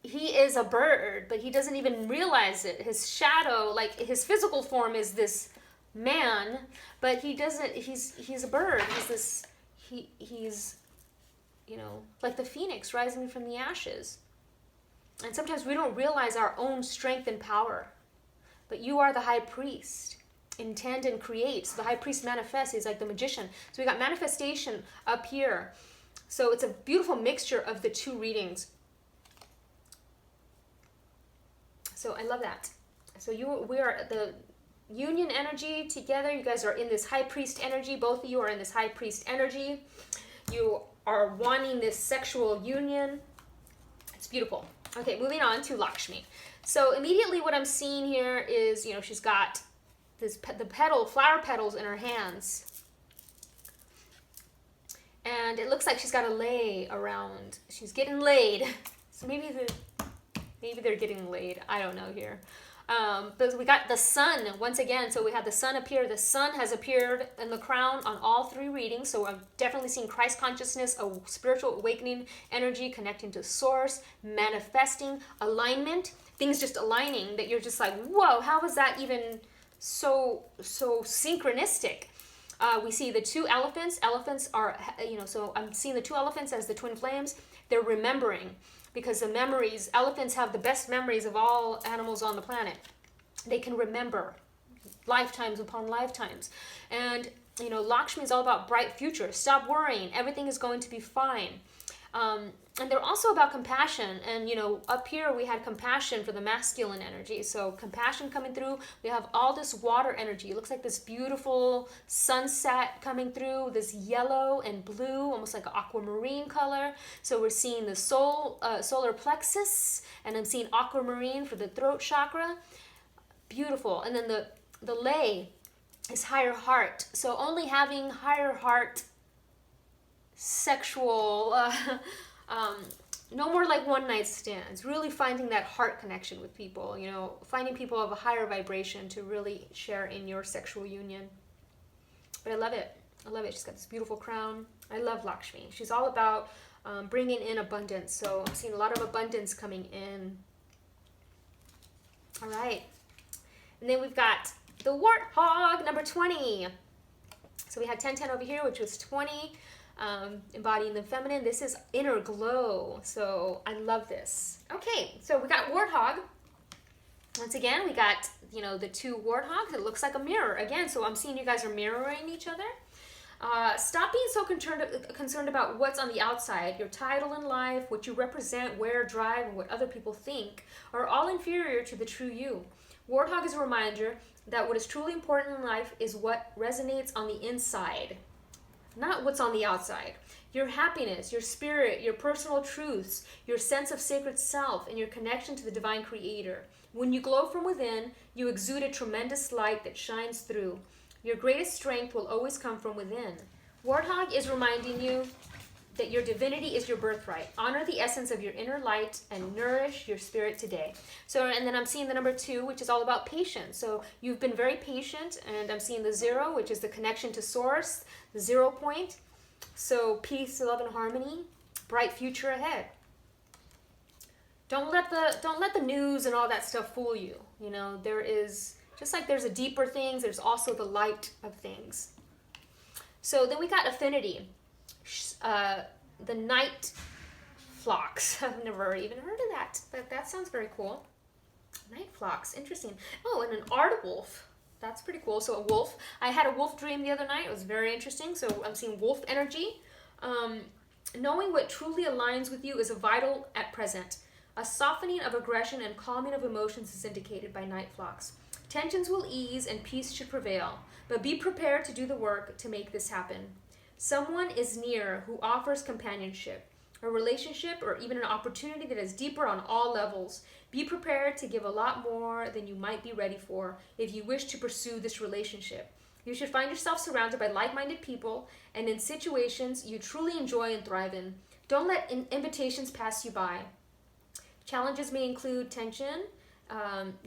he is a bird, but he doesn't even realize it. His shadow, like his physical form is this man, but he doesn't, he's a bird. He's you know, like the phoenix rising from the ashes. And sometimes we don't realize our own strength and power. But you are the high priest. Intend and create. So the high priest manifests. He's like the magician. So we got manifestation up here. So it's a beautiful mixture of the 2 readings. So I love that. So we are the union energy together. You guys are in this high priest energy. Both of you are in this high priest energy. You are wanting this sexual union. It's beautiful. Okay, moving on to Lakshmi. So immediately what I'm seeing here is, you know, she's got the flower petals in her hands. And it looks like she's got a lay around. She's getting laid. So maybe they're getting laid. I don't know here. But we got the sun once again. So we have the sun appear. The sun has appeared in the crown on all 3 readings. So I'm definitely seeing Christ consciousness, a spiritual awakening energy, connecting to source, manifesting, alignment, things just aligning that you're just like, whoa, how was that even so synchronistic? We see the 2 elephants. Elephants are, you know, so I'm seeing the 2 elephants as the twin flames. They're remembering. Because the memories, elephants have the best memories of all animals on the planet. They can remember lifetimes upon lifetimes. And, you know, Lakshmi is all about bright future. Stop worrying. Everything is going to be fine. And they're also about compassion. And, you know, up here we had compassion for the masculine energy. So compassion coming through. We have all this water energy. It looks like this beautiful sunset coming through, this yellow and blue, almost like an aquamarine color. So we're seeing the solar plexus, and I'm seeing aquamarine for the throat chakra. Beautiful. And then the lay is higher heart. So only having higher heart sexual, no more like one night stands, really finding that heart connection with people, you know, finding people of a higher vibration to really share in your sexual union. But I love it. I love it. She's got this beautiful crown. I love Lakshmi. She's all about bringing in abundance. So I'm seeing a lot of abundance coming in. All right. And then we've got the warthog, number 20. So we had 1010 over here, which was 20. Embodying the feminine. This is inner glow. So I love this. Okay, so we got warthog. Once again, we got, you know, the 2 warthogs. It looks like a mirror again. So I'm seeing you guys are mirroring each other. Stop being so concerned about what's on the outside. Your title in life, what you represent, where, drive, and what other people think are all inferior to the true you. Warthog is a reminder that what is truly important in life is what resonates on the inside. not what's on the outside. Your happiness, your spirit, your personal truths, your sense of sacred self, and your connection to the divine creator. When you glow from within, you exude a tremendous light that shines through. Your greatest strength will always come from within. Warthog is reminding you that your divinity is your birthright. Honor the essence of your inner light and nourish your spirit today. So, and then I'm seeing the number 2, which is all about patience. So you've been very patient, and I'm seeing the 0, which is the connection to source, the 0 point. So peace, love, and harmony, bright future ahead. Don't let the news and all that stuff fool you. You know, there is, just like there's a deeper things, there's also the light of things. So then we got affinity. The night phlox. I've never even heard of that, but that sounds very cool. Night phlox, interesting. Oh, and an aardwolf. That's pretty cool. So a wolf. I had a wolf dream the other night. It was very interesting. So I'm seeing wolf energy. Knowing what truly aligns with you is vital at present. A softening of aggression and calming of emotions is indicated by night phlox. Tensions will ease and peace should prevail, but be prepared to do the work to make this happen. Someone is near who offers companionship, a relationship, or even an opportunity that is deeper on all levels. Be prepared to give a lot more than you might be ready for if you wish to pursue this relationship. You should find yourself surrounded by like-minded people and in situations you truly enjoy and thrive in. Don't let invitations pass you by. Challenges may include tension,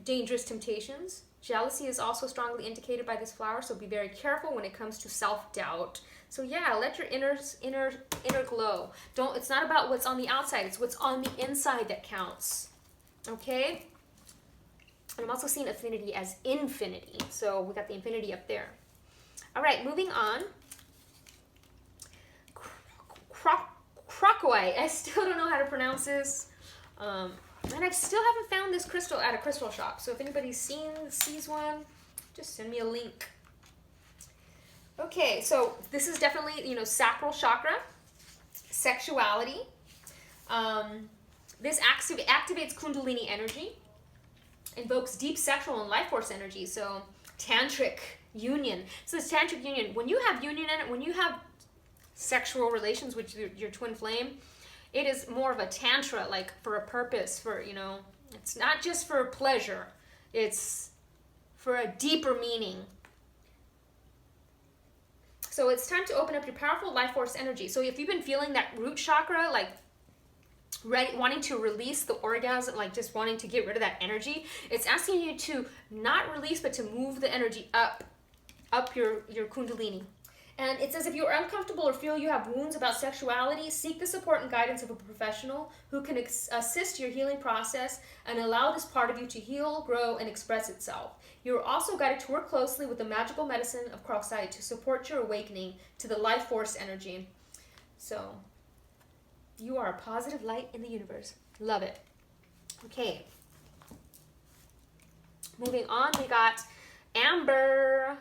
dangerous temptations. Jealousy is also strongly indicated by this flower, so be very careful when it comes to self-doubt. So yeah, let your inner glow. It's not about what's on the outside, it's what's on the inside that counts. Okay? And I'm also seeing affinity as infinity. So we got the infinity up there. All right, moving on. Crocoi. I still don't know how to pronounce this. And I still haven't found this crystal at a crystal shop. So if anybody sees one, just send me a link. Okay, so this is definitely, sacral chakra, sexuality. This activates Kundalini energy, invokes deep sexual and life force energy. So tantric union. So this tantric union, when you have union in it, when you have sexual relations with your twin flame, it is more of a tantra, like for a purpose, it's not just for pleasure, it's for a deeper meaning. So it's time to open up your powerful life force energy. So if you've been feeling that root chakra, like wanting to release the orgasm, like just wanting to get rid of that energy, it's asking you to not release, but to move the energy up your Kundalini. And it says if you are uncomfortable or feel you have wounds about sexuality, seek the support and guidance of a professional who can assist your healing process and allow this part of you to heal, grow, and express itself. You are also guided to work closely with the magical medicine of Crocosite to support your awakening to the life force energy. So, you are a positive light in the universe. Love it. Okay. Moving on, we got Amber.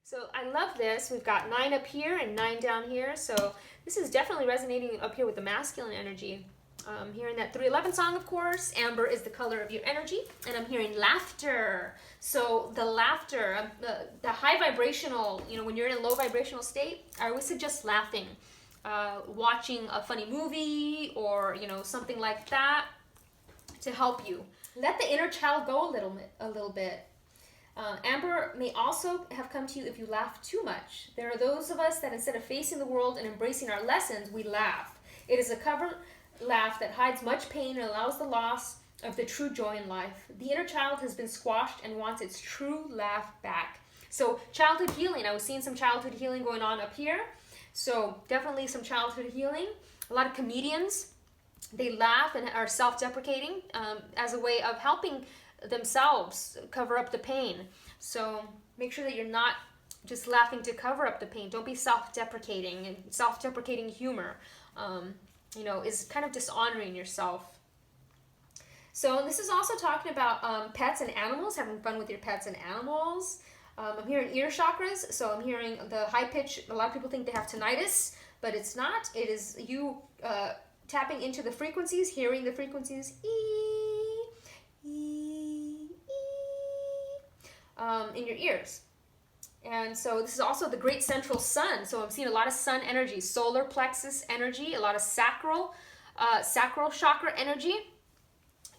So I love this. We've got 9 up here and 9 down here. So this is definitely resonating up here with the masculine energy. I'm hearing that 311 song, of course. Amber is the color of your energy. And I'm hearing laughter. So the laughter, the high vibrational, when you're in a low vibrational state, I always suggest laughing. Watching a funny movie or, something like that to help you. Let the inner child go a little bit. Amber may also have come to you if you laugh too much. There are those of us that instead of facing the world and embracing our lessons, we laugh. It is a cover laugh that hides much pain and allows the loss of the true joy in life. The inner child has been squashed and wants its true laugh back. So childhood healing. I was seeing some childhood healing going on up here. So definitely some childhood healing. A lot of comedians, they laugh and are self-deprecating as a way of helping themselves cover up the pain. So make sure that you're not just laughing to cover up the pain. Don't be self-deprecating, and self-deprecating humor is kind of dishonoring yourself. So this is also talking about pets and animals, having fun with your pets and animals. I'm hearing ear chakras, so I'm hearing the high pitch. A lot of people think they have tinnitus, but it's not. It is you tapping into the frequencies, hearing the frequencies in your ears. And so this is also the great central sun. So I'm seeing a lot of sun energy, solar plexus energy, a lot of sacral chakra energy.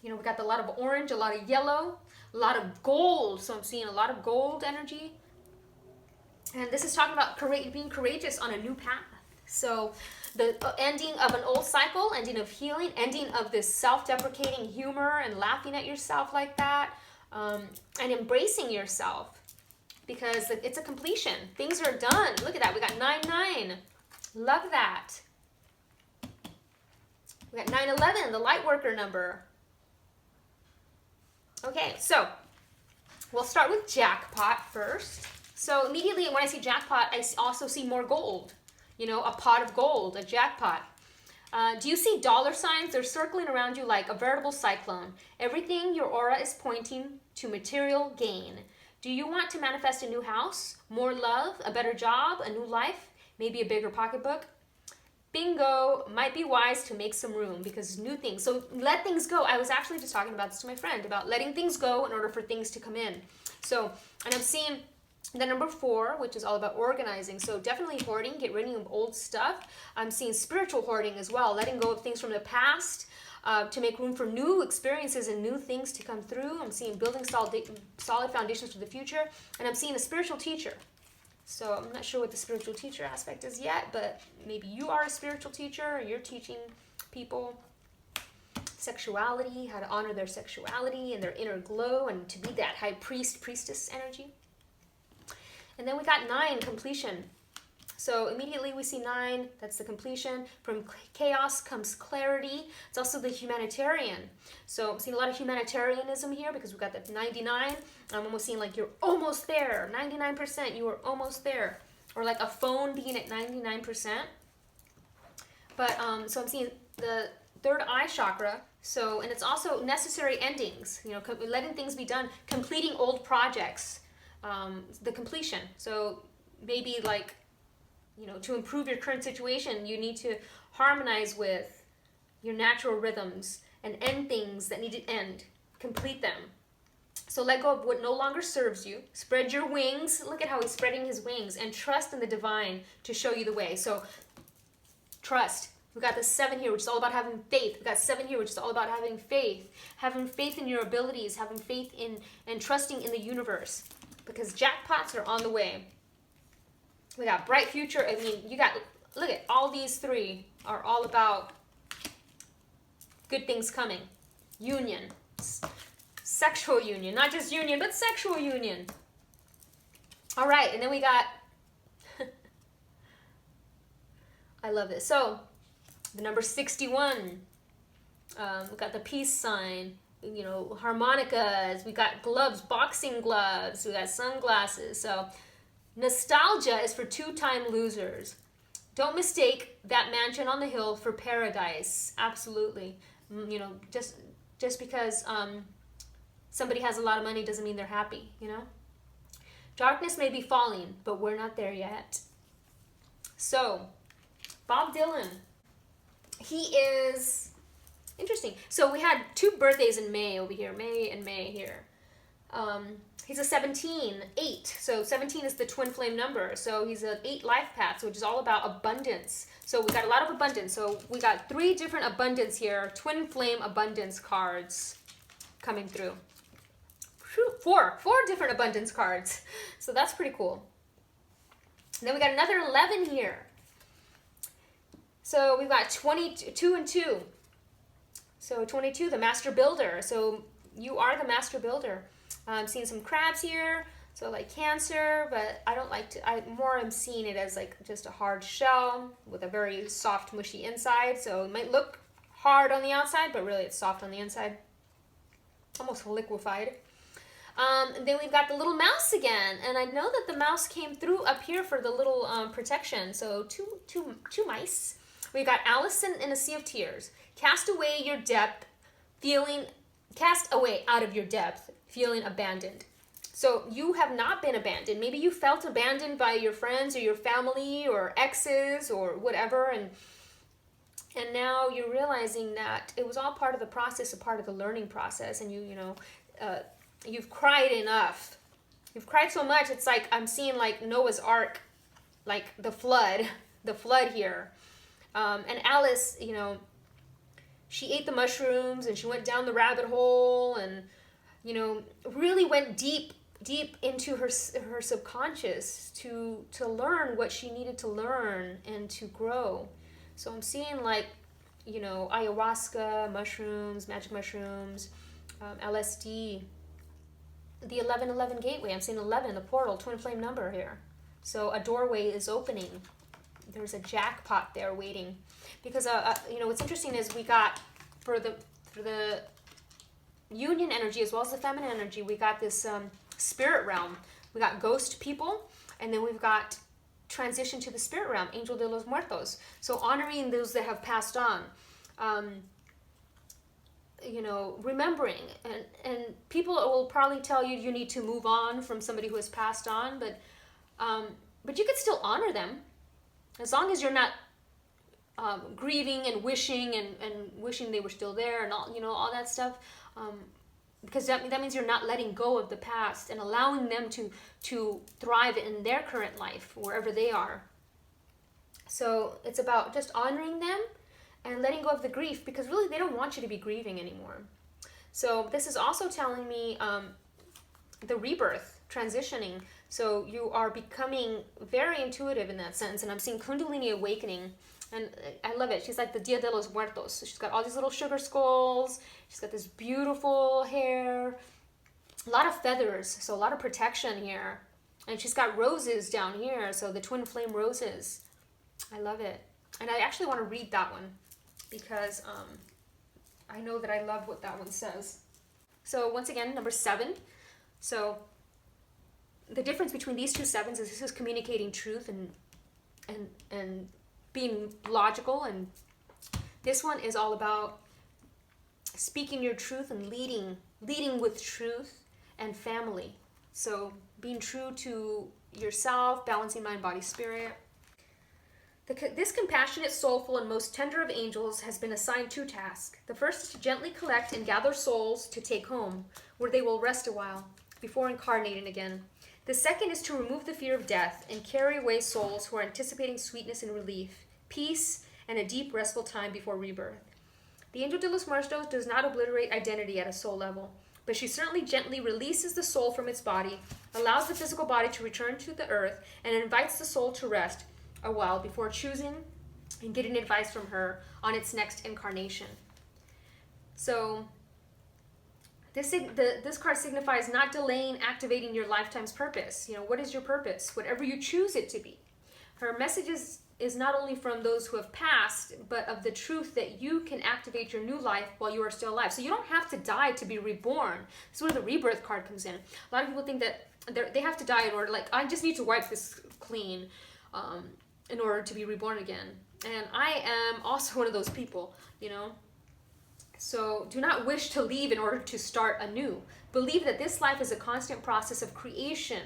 You know, we got a lot of orange, a lot of yellow, a lot of gold. So I'm seeing a lot of gold energy. And this is talking about being courageous on a new path. So the ending of an old cycle, ending of healing, ending of this self-deprecating humor and laughing at yourself like that, and embracing yourself. Because it's a completion. Things are done. Look at that. We got 9-9. Love that. We got 9-11, the light worker number. Okay, so we'll start with jackpot first. So immediately when I see jackpot, I also see more gold. You know, a pot of gold, a jackpot. Do you see dollar signs? They're circling around you like a veritable cyclone. Everything your aura is pointing to material gain. Do you want to manifest a new house, more love, a better job, a new life, maybe a bigger pocketbook? Bingo, might be wise to make some room because new things. So let things go. I was actually just talking about this to my friend about letting things go in order for things to come in. So, and I'm seeing the number 4, which is all about organizing. So definitely hoarding, get rid of old stuff. I'm seeing spiritual hoarding as well, letting go of things from the past. To make room for new experiences and new things to come through. I'm seeing building solid foundations for the future. And I'm seeing a spiritual teacher. So I'm not sure what the spiritual teacher aspect is yet, but maybe you are a spiritual teacher or you're teaching people sexuality, how to honor their sexuality and their inner glow and to be that high priest, priestess energy. And then we got 9, completion. So immediately we see 9, that's the completion. From chaos comes clarity. It's also the humanitarian. So I'm seeing a lot of humanitarianism here because we've got the 99. I'm almost seeing like you're almost there. 99%, you are almost there. Or like a phone being at 99%. But so I'm seeing the third eye chakra. So, and it's also necessary endings, you know, letting things be done, completing old projects, the completion. So maybe like, you know, to improve your current situation, you need to harmonize with your natural rhythms and end things that need to end. Complete them. So let go of what no longer serves you. Spread your wings. Look at how he's spreading his wings. And trust in the divine to show you the way. So trust. We got the 7 here, which is all about having faith. We got 7 here, which is all about having faith. Having faith in your abilities. Having faith in and trusting in the universe. Because jackpots are on the way. We got bright future. I mean, you got, look at all these 3 are all about good things coming. Union. Sexual union. Not just union, but sexual union. All right. And then we got, I love this. So the number 61. We got the peace sign. You know, harmonicas. We got gloves, boxing gloves. We got sunglasses. So nostalgia is for 2-time losers. Don't mistake that mansion on the hill for paradise. Absolutely. You know, just because somebody has a lot of money doesn't mean they're happy, you know? Darkness may be falling, but we're not there yet. So, Bob Dylan. He is interesting. So we had 2 birthdays in May over here. May and May here. He's a 17, 8. So 17 is the twin flame number. So he's an 8 life path, which is all about abundance. So we got a lot of abundance. So we got 3 different abundance here. Twin flame abundance cards coming through. 4 different abundance cards. So that's pretty cool. And then we got another 11 here. So we've got 22 and 2. So 22, the master builder. So you are the master builder. I'm seeing some crabs here, so like Cancer, but I don't like to, I'm seeing it as like just a hard shell with a very soft, mushy inside. So it might look hard on the outside, but really it's soft on the inside. Almost liquefied. And then we've got the little mouse again, and I know that the mouse came through up here for the little protection. So two mice. We got Allison in a Sea of Tears. Cast away out of your depth, feeling abandoned. So you have not been abandoned. Maybe you felt abandoned by your friends or your family or exes or whatever, and now you're realizing that it was all part of the process, a part of the learning process, and you've cried enough. You've cried so much, it's like I'm seeing like Noah's Ark, like the flood here. And Alice, you know, she ate the mushrooms and she went down the rabbit hole and, you know, really went deep into her subconscious to learn what she needed to learn and to grow. So I'm seeing like, you know, ayahuasca, mushrooms, magic mushrooms, LSD, the 1111 gateway. I'm seeing 11, the portal, twin flame number here. So a doorway is opening. There's a jackpot there waiting. Because, you know, what's interesting is we got, for the union energy as well as the feminine energy, we got this spirit realm. We got ghost people, and then we've got transition to the spirit realm, Angel de los Muertos. So honoring those that have passed on. You know, remembering, and people will probably tell you you need to move on from somebody who has passed on, but you can still honor them as long as you're not grieving and wishing they were still there and all, you know, all that stuff, because that means you're not letting go of the past and allowing them to thrive in their current life wherever they are. So it's about just honoring them and letting go of the grief, because really they don't want you to be grieving anymore. So this is also telling me the rebirth, transitioning. So you are becoming very intuitive in that sense, and I'm seeing Kundalini awakening, and I love it. She's like the Dia de los Muertos. So she's got all these little sugar skulls. She's got this beautiful hair, a lot of feathers, so a lot of protection here, and she's got roses down here. So the twin flame roses. I love it, and I actually want to read that one, because I know that I love what that one says. So once again, number 7. So the difference between these two 7s is this is communicating truth and being logical, and this one is all about speaking your truth and leading with truth and family. So being true to yourself, balancing mind, body, spirit. This compassionate, soulful, and most tender of angels has been assigned 2 tasks. The first is to gently collect and gather souls to take home, where they will rest a while before incarnating again. The second is to remove the fear of death and carry away souls who are anticipating sweetness and relief, peace, and a deep, restful time before rebirth. The Angel de los Muertos does not obliterate identity at a soul level, but she certainly gently releases the soul from its body, allows the physical body to return to the earth, and invites the soul to rest a while before choosing and getting advice from her on its next incarnation. So this card signifies not delaying activating your lifetime's purpose. You know, what is your purpose? Whatever you choose it to be. Her message is not only from those who have passed, but of the truth that you can activate your new life while you are still alive. So you don't have to die to be reborn. This is where the rebirth card comes in. A lot of people think that they have to die in order, like, I just need to wipe this clean in order to be reborn again. And I am also one of those people, you know. So do not wish to leave in order to start anew. Believe that this life is a constant process of creation,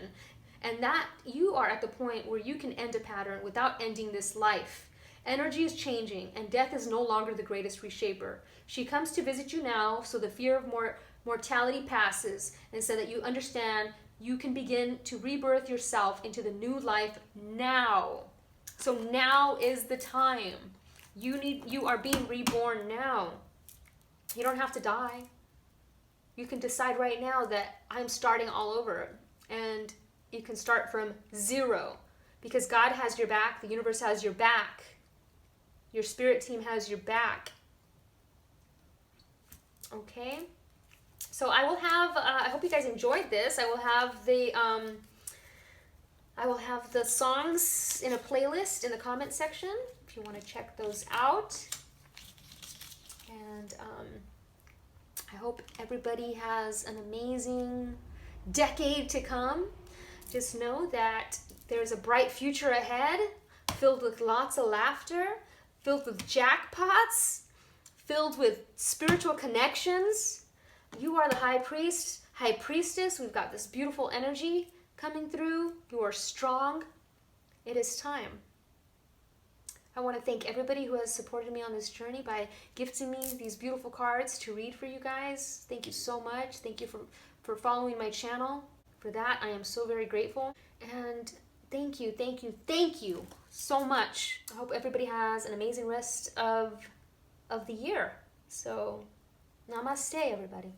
and that you are at the point where you can end a pattern without ending this life. Energy is changing, and death is no longer the greatest reshaper. She comes to visit you now, so the fear of mortality passes, and so that you understand you can begin to rebirth yourself into the new life now. So now is the time. You are being reborn now. You don't have to die. You can decide right now that I'm starting all over, and you can start from 0, because God has your back, the universe has your back, your spirit team has your back. Okay? So I will have, I hope you guys enjoyed this. I will have the songs in a playlist in the comment section if you want to check those out. And I hope everybody has an amazing decade to come. Just know that there's a bright future ahead, filled with lots of laughter, filled with jackpots, filled with spiritual connections. You are the high priest, high priestess. We've got this beautiful energy coming through. You are strong. It is time. I want to thank everybody who has supported me on this journey by gifting me these beautiful cards to read for you guys. Thank you so much. Thank you for following my channel, For that, I am so very grateful. And thank you, thank you, thank you so much. I hope everybody has an amazing rest of the year. So, namaste, everybody.